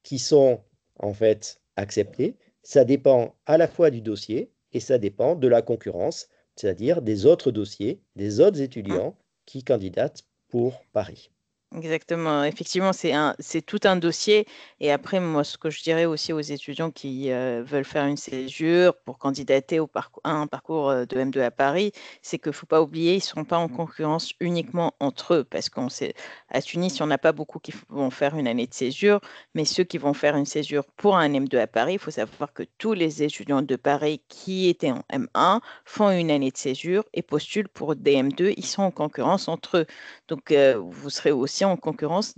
qui sont en fait acceptés. Ça dépend à la fois du dossier et ça dépend de la concurrence, c'est-à-dire des autres dossiers, des autres étudiants qui candidatent pour Paris. Exactement. Effectivement, c'est tout un dossier. Et après, moi, ce que je dirais aussi aux étudiants qui veulent faire une césure pour candidater à un parcours de M2 à Paris, c'est qu'il ne faut pas oublier, ils ne sont pas en concurrence uniquement entre eux. Parce qu'on sait, à Tunis, il n'y en a pas beaucoup qui vont faire une année de césure. Mais ceux qui vont faire une césure pour un M2 à Paris, il faut savoir que tous les étudiants de Paris qui étaient en M1 font une année de césure et postulent pour des M2. Ils sont en concurrence entre eux. Donc, vous serez aussi en concurrence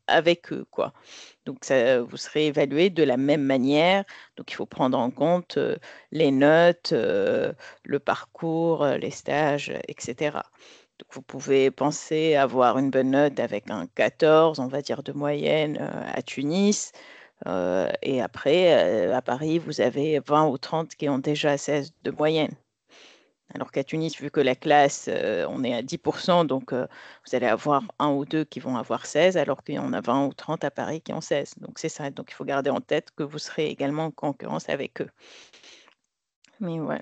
avec eux, quoi. Donc, vous serez évalué de la même manière. Donc, il faut prendre en compte les notes, le parcours, les stages, etc. Donc, vous pouvez penser avoir une bonne note avec un 14, on va dire, de moyenne à Tunis. Et après, à Paris, vous avez 20 ou 30 qui ont déjà 16 de moyenne. Alors qu'à Tunis, vu que la classe, on est à 10%, donc vous allez avoir un ou deux qui vont avoir 16, alors qu'il y en a 20 ou 30 à Paris qui ont 16. Donc c'est ça. Donc il faut garder en tête que vous serez également en concurrence avec eux. Mais ouais.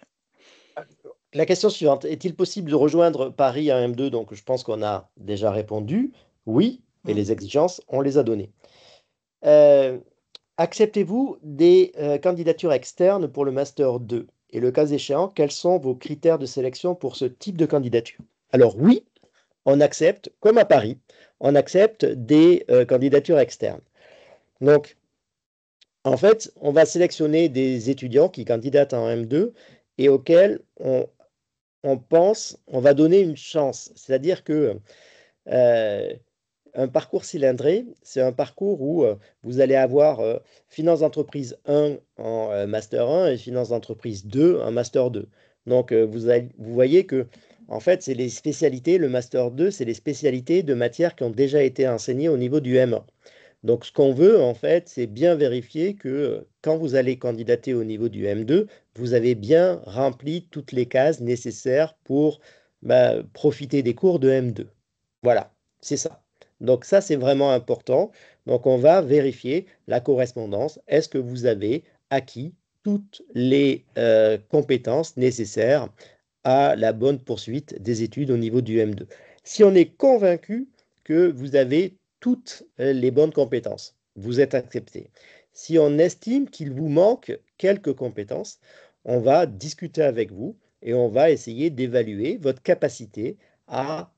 La question suivante, est-il possible de rejoindre Paris à M2? Donc je pense qu'on a déjà répondu oui, et les exigences, on les a données. Acceptez-vous des candidatures externes pour le Master 2? Et le cas échéant, quels sont vos critères de sélection pour ce type de candidature? Alors oui, on accepte, comme à Paris, on accepte des candidatures externes. Donc, en fait, on va sélectionner des étudiants qui candidatent en M2 et auxquels on pense, on va donner une chance. C'est-à-dire que Euh, un parcours cylindré, c'est un parcours où vous allez avoir finance d'entreprise 1 en master 1 et finance d'entreprise 2 en master 2. Donc, vous voyez que, en fait, c'est les spécialités, le master 2, c'est les spécialités de matières qui ont déjà été enseignées au niveau du M1. Donc, ce qu'on veut, en fait, c'est bien vérifier que quand vous allez candidater au niveau du M2, vous avez bien rempli toutes les cases nécessaires pour profiter des cours de M2. Voilà, c'est ça. Donc, ça, c'est vraiment important. Donc, on va vérifier la correspondance. Est-ce que vous avez acquis toutes les compétences nécessaires à la bonne poursuite des études au niveau du M2? Si on est convaincu que vous avez toutes les bonnes compétences, vous êtes accepté. Si on estime qu'il vous manque quelques compétences, on va discuter avec vous et on va essayer d'évaluer votre capacité à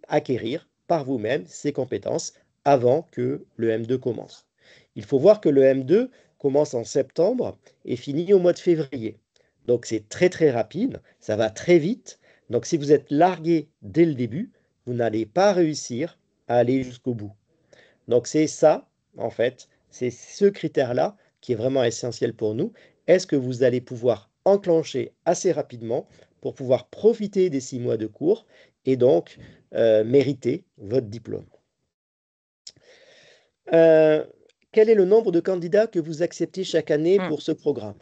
acquérir par vous-même ces compétences avant que le M2 commence. Il faut voir que le M2 commence en septembre et finit au mois de février. Donc c'est très très rapide, ça va très vite. Donc si vous êtes largué dès le début, vous n'allez pas réussir à aller jusqu'au bout. Donc c'est ça, en fait, c'est ce critère-là qui est vraiment essentiel pour nous. Est-ce que vous allez pouvoir enclencher assez rapidement pour pouvoir profiter des 6 mois de cours et donc mériter votre diplôme? Euh, Quel est le nombre de candidats que vous acceptez chaque année Hmm. pour ce programme?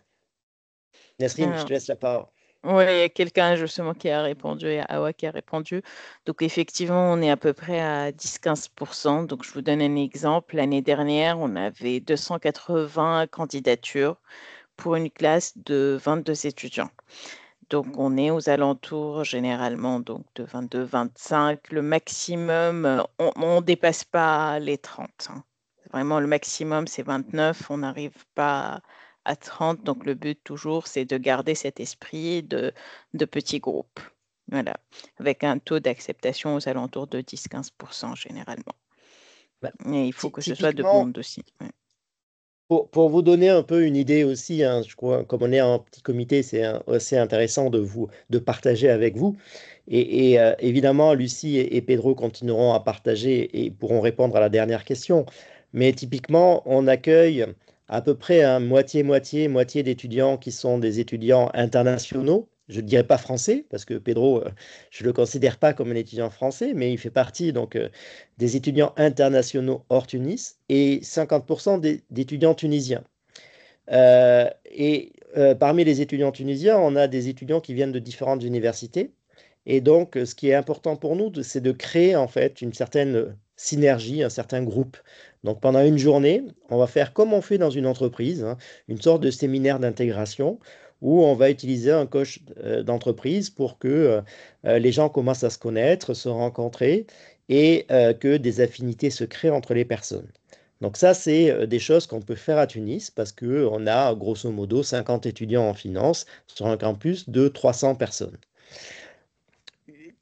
Nesrine, je Alors, te laisse la parole. oui, il y a quelqu'un justement qui a répondu, et Awa qui a répondu. Donc effectivement, on est à peu près à 10-15%. Donc je vous donne un exemple. L'année dernière, on avait 280 candidatures pour une classe de 22 étudiants. Donc on est aux alentours généralement donc de 22-25. Le maximum, on ne dépasse pas les 30, hein. Vraiment, le maximum, c'est 29. On n'arrive pas à 30. Donc le but toujours, c'est de garder cet esprit de petits groupes. Voilà, avec un taux d'acceptation aux alentours de 10-15% généralement. Bah, Et il faut que ce soit de typiquement, bons dossiers. Ouais. pour vous donner un peu une idée aussi, hein, je crois, comme on est en petit comité, c'est assez intéressant de partager avec vous. Et évidemment, Lucie et Pedro continueront à partager et pourront répondre à la dernière question. Mais typiquement, on accueille à peu près un moitié-moitié, moitié d'étudiants qui sont des étudiants internationaux. Je ne dirais pas français, parce que Pedro, je ne le considère pas comme un étudiant français, mais il fait partie donc des étudiants internationaux hors Tunis et 50% d'étudiants tunisiens. Parmi les étudiants tunisiens, on a des étudiants qui viennent de différentes universités. Et donc, ce qui est important pour nous, c'est de créer en fait une certaine synergie, un certain groupe. Donc, pendant une journée, on va faire comme on fait dans une entreprise, hein, une sorte de séminaire d'intégration où on va utiliser un coach d'entreprise pour que les gens commencent à se connaître, se rencontrer et que des affinités se créent entre les personnes. Donc ça, c'est des choses qu'on peut faire à Tunis parce qu'on a grosso modo 50 étudiants en finance sur un campus de 300 personnes.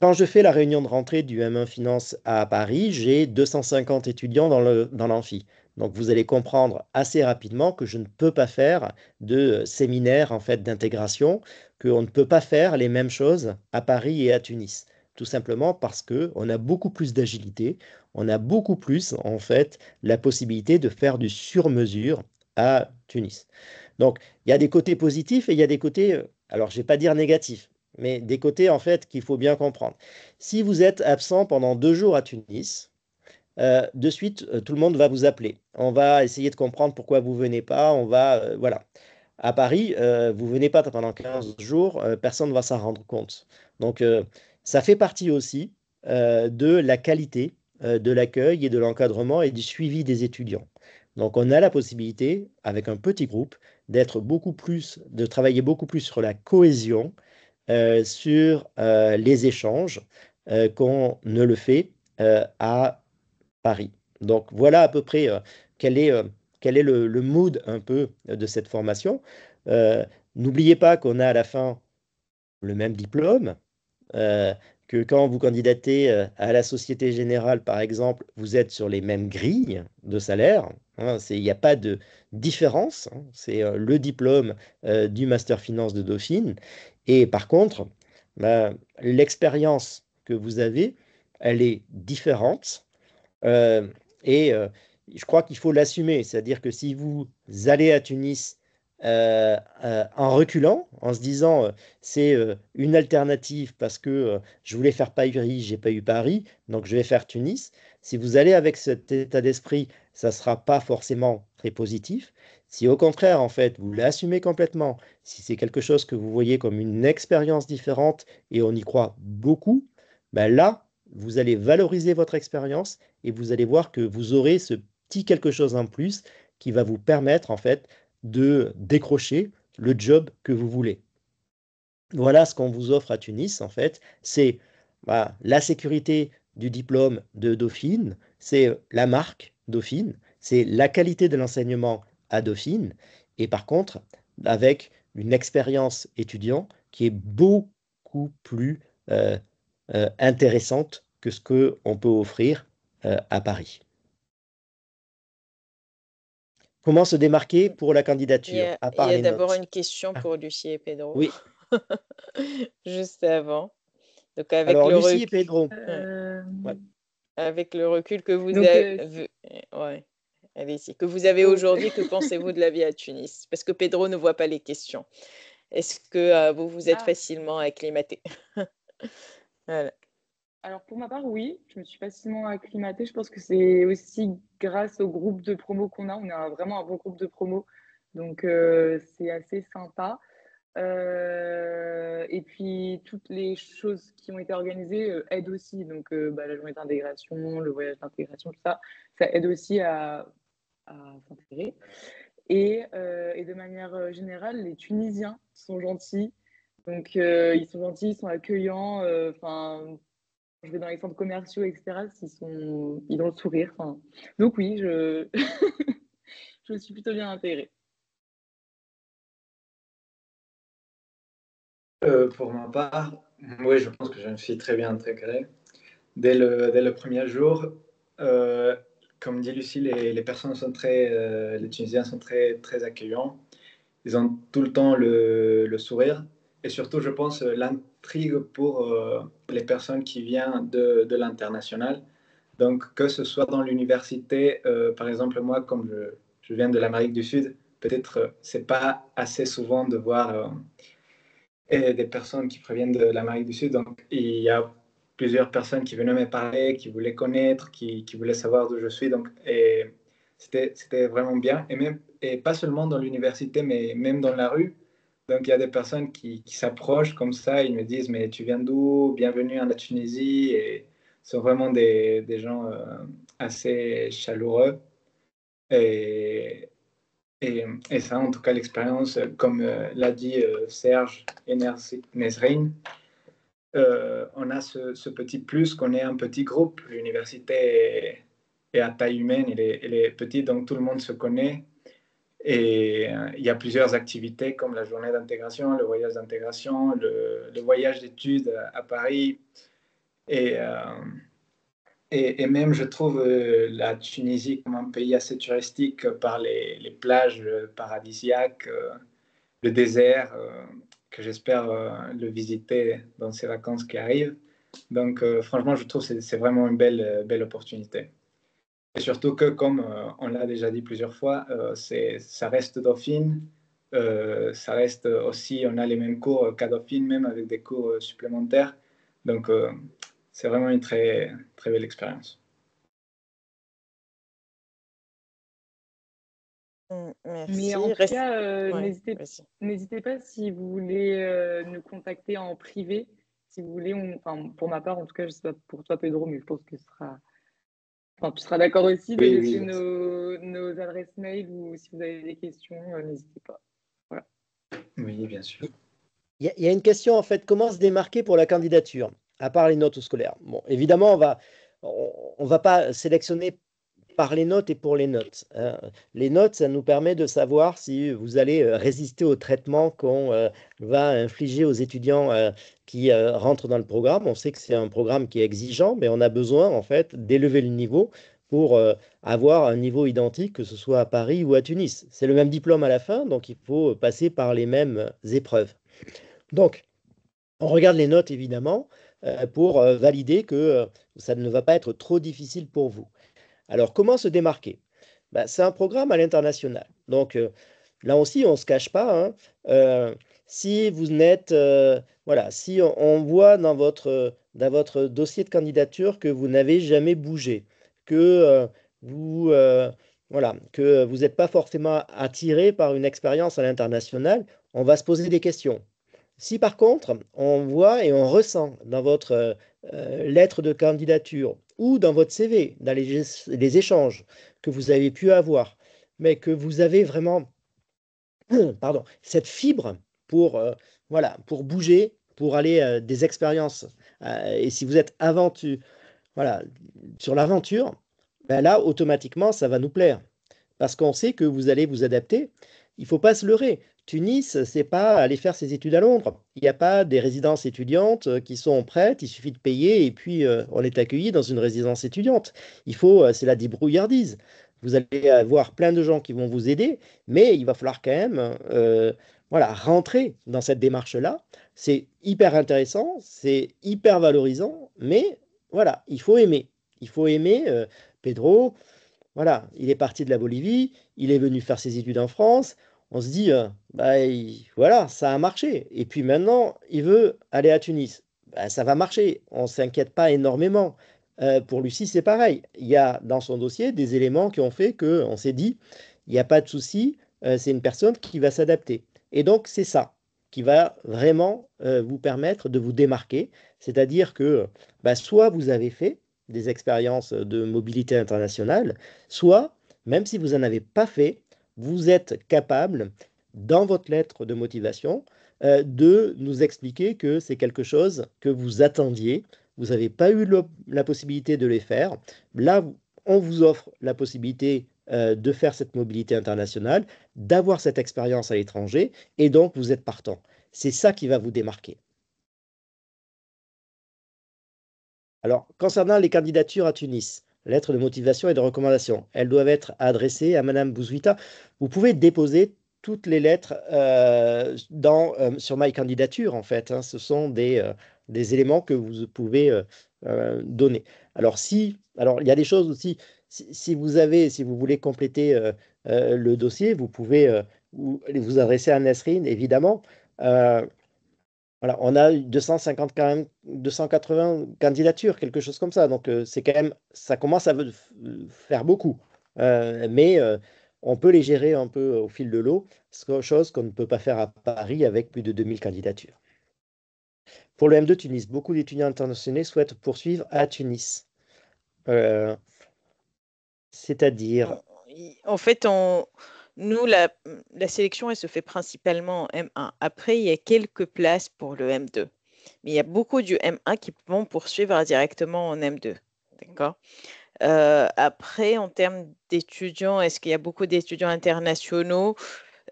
Quand je fais la réunion de rentrée du M1 Finance à Paris, j'ai 250 étudiants dans l'amphi. Donc vous allez comprendre assez rapidement que je ne peux pas faire de séminaire en fait d'intégration, qu'on ne peut pas faire les mêmes choses à Paris et à Tunis. Tout simplement parce qu'on a beaucoup plus d'agilité, on a beaucoup plus en fait la possibilité de faire du sur-mesure à Tunis. Donc il y a des côtés positifs et il y a des côtés, alors je ne vais pas dire négatifs, mais des côtés en fait qu'il faut bien comprendre. Si vous êtes absent pendant 2 jours à Tunis, de suite, tout le monde va vous appeler. On va essayer de comprendre pourquoi vous venez pas. On va, voilà. À Paris, vous venez pas pendant 15 jours, personne ne va s'en rendre compte. Donc, ça fait partie aussi de la qualité de l'accueil et de l'encadrement et du suivi des étudiants. Donc, on a la possibilité, avec un petit groupe, de travailler beaucoup plus sur la cohésion, sur les échanges, qu'on ne le fait à Paris. Donc voilà à peu près quel est, euh, quel est le mood un peu de cette formation. Euh, N'oubliez pas qu'on a à la fin le même diplôme, euh, que quand vous candidatez à la Société Générale, par exemple, vous êtes sur les mêmes grilles de salaire, hein. Il n'y a pas de différence, hein. C'est le diplôme du Master Finance de Dauphine. Et par contre, l'expérience que vous avez elle est différente. Et je crois qu'il faut l'assumer. C'est-à-dire que si vous allez à Tunis en reculant, en se disant c'est une alternative parce que je voulais faire Paris, j'ai pas eu Paris, donc je vais faire Tunis. Si vous allez avec cet état d'esprit, ça ne sera pas forcément très positif. Si au contraire, en fait, vous l'assumez complètement, si c'est quelque chose que vous voyez comme une expérience différente et on y croit beaucoup, ben là, vous allez valoriser votre expérience et vous allez voir que vous aurez ce petit quelque chose en plus qui va vous permettre, en fait, de décrocher le job que vous voulez. Voilà ce qu'on vous offre à Tunis, en fait. C'est la sécurité du diplôme de Dauphine, c'est la marque Dauphine, c'est la qualité de l'enseignement à Dauphine, et par contre, avec une expérience étudiant qui est beaucoup plus intéressante que ce qu'on peut offrir à Paris. Comment se démarquer pour la Il y candidature, a, à il y part a les d'abord notes? une question pour Lucie et Pedro, Oui, juste avant. Donc avec alors le Lucie et recul, Pedro. Ouais. avec le recul que vous Donc, avez, ouais, allez-y, que vous avez ok. aujourd'hui, que pensez-vous de la vie à Tunis? Parce que Pedro ne voit pas les questions. Est-ce que vous vous êtes Ah, facilement acclimaté? Voilà. alors pour ma part, oui, je me suis facilement acclimatée. Je pense que c'est aussi grâce au groupe de promo qu'on a. On a vraiment un bon groupe de promo, donc c'est assez sympa. Et puis toutes les choses qui ont été organisées aident aussi. Donc la journée d'intégration, le voyage d'intégration, tout ça, ça aide aussi à s'intégrer. Et de manière générale, les Tunisiens sont gentils. Donc ils sont gentils, ils sont accueillants. Enfin, je vais dans les centres commerciaux, etc. Ils ont le sourire. Enfin, donc oui, je suis plutôt bien intégrée. Pour ma part, oui, je pense que je me suis très bien intégré. Dès le premier jour, euh, comme dit Lucie, les personnes sont les Tunisiens sont très, très accueillants. Ils ont tout le temps le sourire. Et surtout, je pense, l'intrigue pour les personnes qui viennent de l'international. Donc, que ce soit dans l'université, par exemple, moi, comme je viens de l'Amérique du Sud, peut-être c'est pas assez souvent de voir des personnes qui proviennent de l'Amérique du Sud. Donc, il y a plusieurs personnes qui venaient me parler, qui voulaient connaître, qui voulaient savoir d'où je suis. Donc, et c'était vraiment bien. Et pas seulement dans l'université, mais même dans la rue. Donc, il y a des personnes qui s'approchent comme ça, ils me disent, mais tu viens d'où? Bienvenue en la Tunisie. Et ce sont vraiment des gens assez chaleureux. Et, et ça, en tout cas, l'expérience, comme l'a dit Serge et Nesrine, on a ce petit plus qu'on est un petit groupe. L'université est à taille humaine, elle est petite, donc tout le monde se connaît. Et il y a plusieurs activités comme la journée d'intégration, le voyage d'intégration, le voyage d'études à Paris. Et, même, je trouve la Tunisie comme un pays assez touristique par les plages paradisiaques, le désert, que j'espère le visiter dans ces vacances qui arrivent. Donc, franchement, je trouve que c'est vraiment une belle opportunité. Et surtout que, comme on l'a déjà dit plusieurs fois, ça reste Dauphine. Ça reste aussi, on a les mêmes cours qu'à Dauphine, même avec des cours supplémentaires. Donc, c'est vraiment une très, très belle expérience. Mais en Merci. tout cas, Ouais, vas-y. n'hésitez pas si vous voulez nous contacter en privé. Si vous voulez, enfin, pour ma part, en tout cas, je sais pas pour toi, Pedro, mais je pense que enfin, tu seras d'accord aussi de Oui, laisser oui. nos adresses mail ou si vous avez des questions, n'hésitez pas. Voilà. Oui, bien sûr. Il y a une question, en fait, comment se démarquer pour la candidature, à part les notes scolaires? Bon, évidemment, on va pas sélectionner par les notes et pour les notes, hein. Les notes, ça nous permet de savoir si vous allez résister au traitement qu'on va infliger aux étudiants qui rentrent dans le programme. On sait que c'est un programme qui est exigeant, mais on a besoin, en fait, d'élever le niveau pour avoir un niveau identique, que ce soit à Paris ou à Tunis. C'est le même diplôme à la fin, donc il faut passer par les mêmes épreuves. Donc, on regarde les notes, évidemment. pour valider que ça ne va pas être trop difficile pour vous. Alors, comment se démarquer? Ben, c'est un programme à l'international. Donc, là aussi, on ne se cache pas, hein. Si vous n'êtes, voilà, si on voit dans votre dossier de candidature que vous n'avez jamais bougé, que vous, voilà, que vous n'êtes pas forcément attiré par une expérience à l'international, on va se poser des questions. Si par contre, on voit et on ressent dans votre lettre de candidature ou dans votre CV, dans les échanges que vous avez pu avoir, mais que vous avez vraiment pardon, cette fibre pour, voilà, pour bouger, pour aller des expériences. Et si vous êtes voilà, sur l'aventure, ben là, automatiquement, ça va nous plaire. Parce qu'on sait que vous allez vous adapter. Il ne faut pas se leurrer. Tunis, c'est pas aller faire ses études à Londres. Il n'y a pas des résidences étudiantes qui sont prêtes, il suffit de payer et puis on est accueilli dans une résidence étudiante. C'est la débrouillardise. Vous allez avoir plein de gens qui vont vous aider, mais il va falloir quand même voilà, rentrer dans cette démarche-là. C'est hyper intéressant, c'est hyper valorisant, mais voilà, il faut aimer. Il faut aimer Pedro. Voilà, il est parti de la Bolivie, il est venu faire ses études en France. On se dit, voilà, ça a marché. Et puis maintenant, il veut aller à Tunis. Ben, ça va marcher. On ne s'inquiète pas énormément. Pour Lucie, c'est pareil. Il y a dans son dossier des éléments qui ont fait qu'on s'est dit, il n'y a pas de souci, c'est une personne qui va s'adapter. Et donc, c'est ça qui va vraiment vous permettre de vous démarquer. C'est-à-dire que soit vous avez fait des expériences de mobilité internationale, soit, même si vous n'en avez pas fait, vous êtes capable, dans votre lettre de motivation, de nous expliquer que c'est quelque chose que vous attendiez, vous n'avez pas eu la possibilité de les faire. Là, on vous offre la possibilité de faire cette mobilité internationale, d'avoir cette expérience à l'étranger, et donc vous êtes partant. C'est ça qui va vous démarquer. Alors, concernant les candidatures à Tunis, lettres de motivation et de recommandation, elles doivent être adressées à Madame Bouzouita. Vous pouvez déposer toutes les lettres sur My Candidature, en fait, hein. Ce sont des éléments que vous pouvez donner. Alors, il y a des choses aussi, si vous voulez compléter le dossier, vous pouvez vous adresser à Nesrine, évidemment. Voilà, on a eu 250 quand même, 280 candidatures, quelque chose comme ça. Donc c'est quand même, ça commence à faire beaucoup. Mais on peut les gérer un peu au fil de l'eau, chose qu'on ne peut pas faire à Paris avec plus de 2000 candidatures. Pour le M2 Tunis, beaucoup d'étudiants internationaux souhaitent poursuivre à Tunis. C'est-à-dire, En fait, nous, la sélection, elle se fait principalement en M1. Après, il y a quelques places pour le M2. Mais il y a beaucoup du M1 qui vont poursuivre directement en M2. D'accord? Après, en termes d'étudiants, est-ce qu'il y a beaucoup d'étudiants internationaux?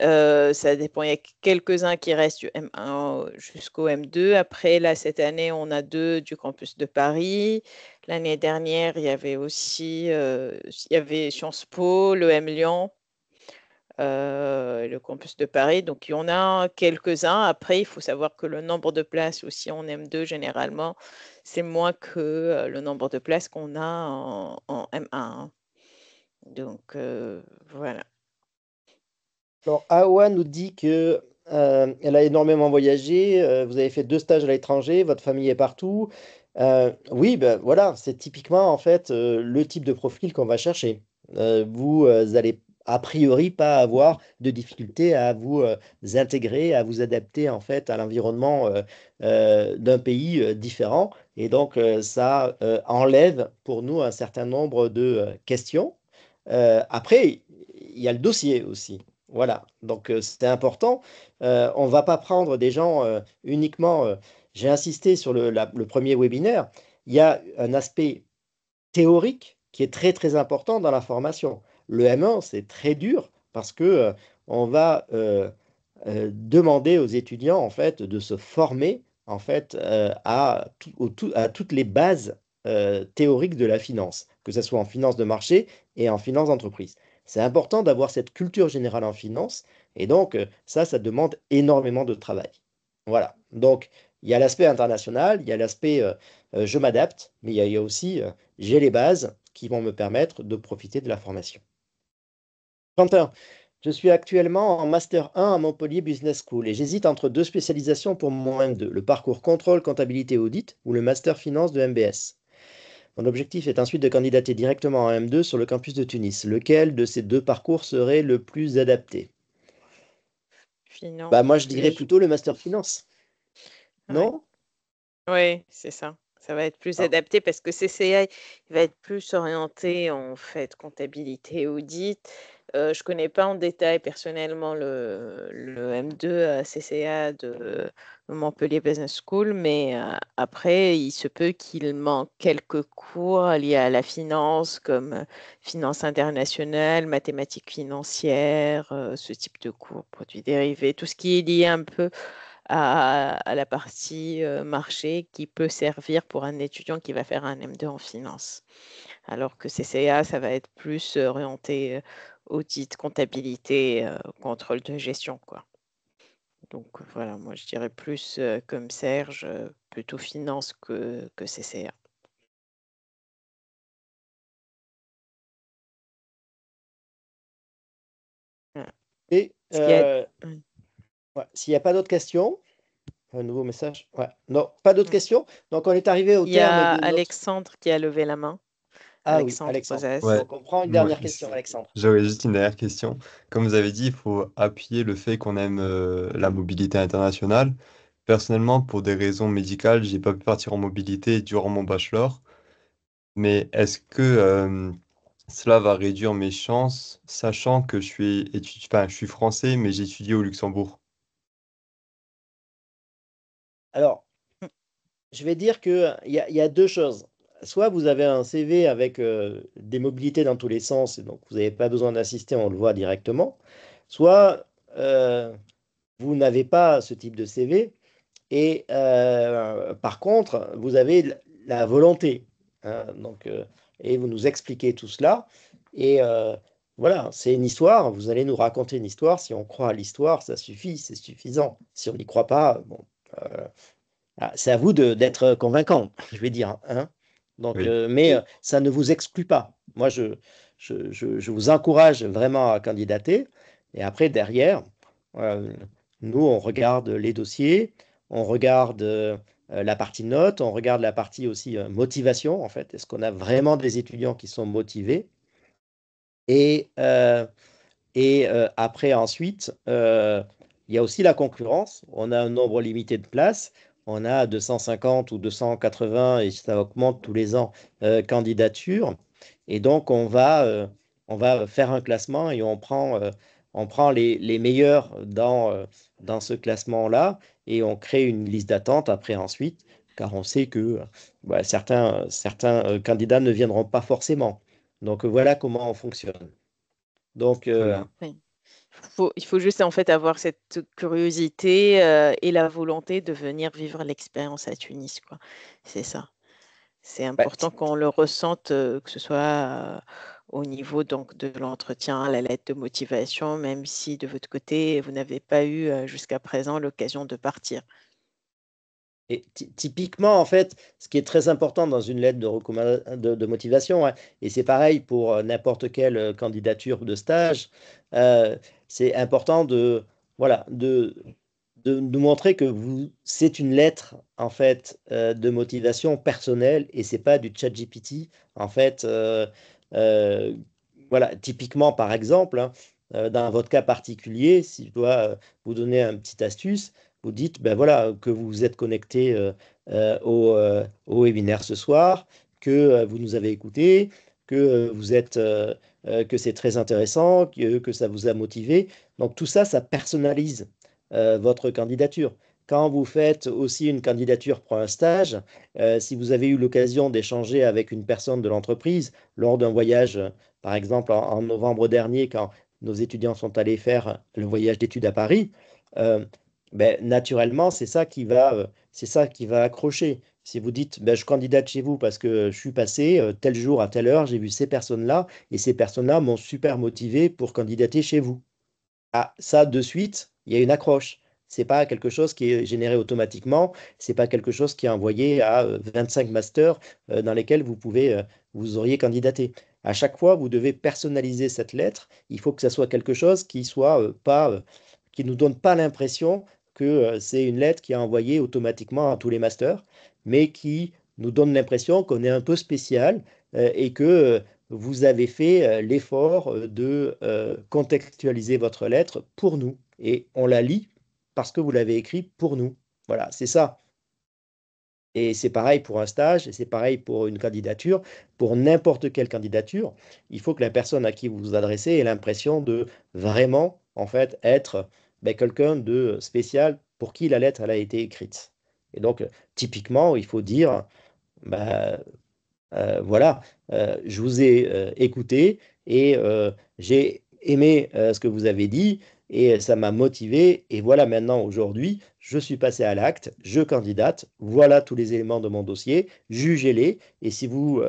Ça dépend. Il y a quelques-uns qui restent du M1 jusqu'au M2. Après, là, cette année, on a 2 du campus de Paris. L'année dernière, il y avait aussi il y avait Sciences Po, le M Lyon, le campus de Paris. Donc, il y en a quelques-uns. Après, il faut savoir que le nombre de places aussi en M2, généralement, c'est moins que le nombre de places qu'on a en M1, hein. Donc, voilà. alors Awa nous dit que elle a énormément voyagé, vous avez fait 2 stages à l'étranger, votre famille est partout. Oui, ben voilà, c'est typiquement en fait le type de profil qu'on va chercher. Vous allez a priori pas avoir de difficulté à vous intégrer, à vous adapter en fait à l'environnement d'un pays différent. Et donc ça enlève pour nous un certain nombre de questions. Après, il y a le dossier aussi. Voilà, donc c'est important. On ne va pas prendre des gens uniquement. J'ai insisté sur le premier webinaire. Il y a un aspect théorique qui est très très important dans la formation. Le M1, c'est très dur parce que on va demander aux étudiants en fait de se former en fait à toutes les bases théoriques de la finance, que ce soit en finance de marché et en finance d'entreprise. C'est important d'avoir cette culture générale en finance et donc ça demande énormément de travail. Voilà. Donc il y a l'aspect international, il y a l'aspect je m'adapte, mais il y a aussi j'ai les bases qui vont me permettre de profiter de la formation. Quentin, je suis actuellement en Master 1 à Montpellier Business School et j'hésite entre deux spécialisations pour mon M2, le parcours contrôle, comptabilité, audit ou le Master Finance de MBS. Mon objectif est ensuite de candidater directement en M2 sur le campus de Tunis. Lequel de ces deux parcours serait le plus adapté? Finance. Bah, moi, je dirais plutôt le Master Finance. Ouais. Non? Oui, c'est ça. Ça va être plus Ah, adapté parce que CCA, il va être plus orienté en fait comptabilité audit. Je connais pas en détail personnellement le M2 à CCA de Montpellier Business School, mais après, il se peut qu'il manque quelques cours liés à la finance, comme finance internationale, mathématiques financières, ce type de cours, produits dérivés, tout ce qui est lié un peu à la partie marché qui peut servir pour un étudiant qui va faire un M2 en finance. Alors que CCA, ça va être plus orienté audit, comptabilité, contrôle de gestion, quoi. Donc voilà, moi je dirais plus comme Serge, plutôt finance que CCA. Voilà. Et Ce qui est... Ouais. ouais, s'il n'y a pas d'autres questions, un nouveau message. Ouais. Non, pas d'autres questions. Donc, on est arrivé au Il y terme a de notre. Alexandre qui a levé la main. Ah oui, Alexandre Alexandre. Bozès. Ouais, Donc, on prend une moi, dernière question, Alexandre. j'aurais juste une dernière question. Comme vous avez dit, il faut appuyer le fait qu'on aime la mobilité internationale. Personnellement, pour des raisons médicales, j'ai pas pu partir en mobilité durant mon bachelor. Mais est-ce que cela va réduire mes chances, sachant que je suis français, mais j'étudie au Luxembourg? Alors, Mm. je vais dire qu'il y a deux choses. Soit vous avez un CV avec des mobilités dans tous les sens, et donc vous n'avez pas besoin d'assister, on le voit directement. Soit vous n'avez pas ce type de CV, et par contre, vous avez la volonté, hein, donc, et vous nous expliquez tout cela. Et voilà, c'est une histoire. Vous allez nous raconter une histoire. Si on croit à l'histoire, ça suffit, c'est suffisant. Si on n'y croit pas, bon, c'est à vous d'être convaincant, je vais dire, hein. Donc, Oui, mais ça ne vous exclut pas. Moi, je vous encourage vraiment à candidater. Et après, derrière, euh, nous, on regarde les dossiers, on regarde la partie notes, on regarde la partie aussi motivation, en fait. Est-ce qu'on a vraiment des étudiants qui sont motivés? Et, après, ensuite, il y a aussi la concurrence. On a un nombre limité de places. On a 250 ou 280, et ça augmente tous les ans, candidatures. Et donc, on va faire un classement et on prend les meilleurs dans ce classement-là et on crée une liste d'attente après ensuite, car on sait que certains candidats ne viendront pas forcément. Donc, voilà comment on fonctionne. Donc, très bien. Oui. Il faut juste en fait avoir cette curiosité et la volonté de venir vivre l'expérience à Tunis, quoi. C'est ça. C'est bah, important qu'on le ressente, que ce soit au niveau donc de l'entretien, la lettre de motivation, même si de votre côté, vous n'avez pas eu jusqu'à présent l'occasion de partir. et typiquement, en fait, ce qui est très important dans une lettre de motivation, hein, et c'est pareil pour n'importe quelle candidature de stage, euh, c'est important voilà, de montrer que c'est une lettre, en fait, de motivation personnelle et c'est pas du chat GPT. En fait, euh, voilà, typiquement, par exemple, hein, dans votre cas particulier, si je dois vous donner une petite astuce, vous dites ben voilà, que vous vous êtes connecté au webinaire ce soir, que vous nous avez écoutés, que que c'est très intéressant, que ça vous a motivé. Donc tout ça, ça personnalise votre candidature. Quand vous faites aussi une candidature pour un stage, si vous avez eu l'occasion d'échanger avec une personne de l'entreprise lors d'un voyage, par exemple en novembre dernier, quand nos étudiants sont allés faire le voyage d'études à Paris, euh, ben, naturellement, c'est ça qui va accrocher. Si vous dites, ben, je candidate chez vous parce que je suis passé tel jour à telle heure, j'ai vu ces personnes-là, et ces personnes-là m'ont super motivé pour candidater chez vous. Ah, ça, de suite, il y a une accroche. C'est pas quelque chose qui est généré automatiquement. C'est pas quelque chose qui est envoyé à 25 masters dans lesquels vous auriez candidaté. À chaque fois, vous devez personnaliser cette lettre. Il faut que ça soit quelque chose qui soit pas, qui nous donne pas l'impression que c'est une lettre qui est envoyée automatiquement à tous les masters, mais qui nous donne l'impression qu'on est un peu spécial et que vous avez fait l'effort de contextualiser votre lettre pour nous. Et on la lit parce que vous l'avez écrit pour nous. Voilà, c'est ça. Et c'est pareil pour un stage, et c'est pareil pour une candidature. Pour n'importe quelle candidature, il faut que la personne à qui vous vous adressez ait l'impression de vraiment, en fait, être quelqu'un de spécial pour qui la lettre elle a été écrite. Et donc, typiquement, il faut dire, bah, voilà, je vous ai écouté et j'ai aimé ce que vous avez dit et ça m'a motivé. Et voilà, maintenant, aujourd'hui, je suis passé à l'acte, je candidate, voilà tous les éléments de mon dossier, jugez-les. Et si vous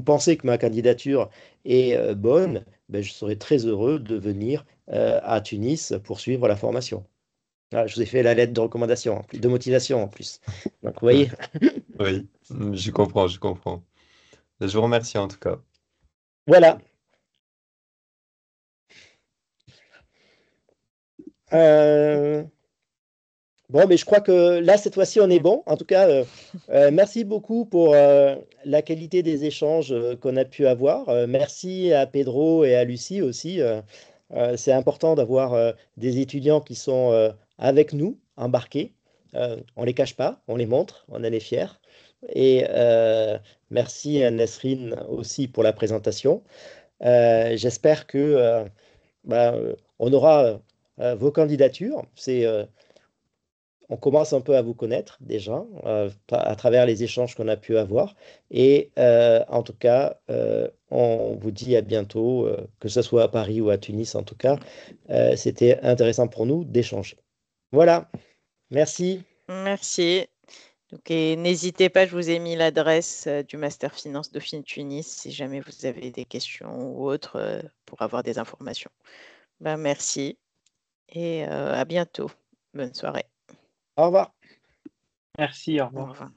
pensez que ma candidature est bonne, ben, je serai très heureux de venir à Tunis pour suivre la formation. Voilà, je vous ai fait la lettre de recommandation, de motivation en plus. Donc, vous voyez. Oui, je comprends, je comprends. Je vous remercie en tout cas. Voilà. Euh, Bon, mais je crois que là, cette fois-ci, on est bon. En tout cas, merci beaucoup pour la qualité des échanges qu'on a pu avoir. Merci à Pedro et à Lucie aussi. C'est important d'avoir des étudiants qui sont avec nous, embarqués. On ne les cache pas, on les montre, on en est fiers. Et merci à Nesrine aussi pour la présentation. J'espère que on aura vos candidatures. On commence un peu à vous connaître déjà à travers les échanges qu'on a pu avoir. Et en tout cas, on vous dit à bientôt, que ce soit à Paris ou à Tunis en tout cas. C'était intéressant pour nous d'échanger. Voilà, merci. Merci. Donc, et n'hésitez pas, je vous ai mis l'adresse du Master Finance Dauphine Tunis si jamais vous avez des questions ou autres pour avoir des informations. Ben, merci et à bientôt. Bonne soirée. Au revoir. Merci, au Au revoir. revoir.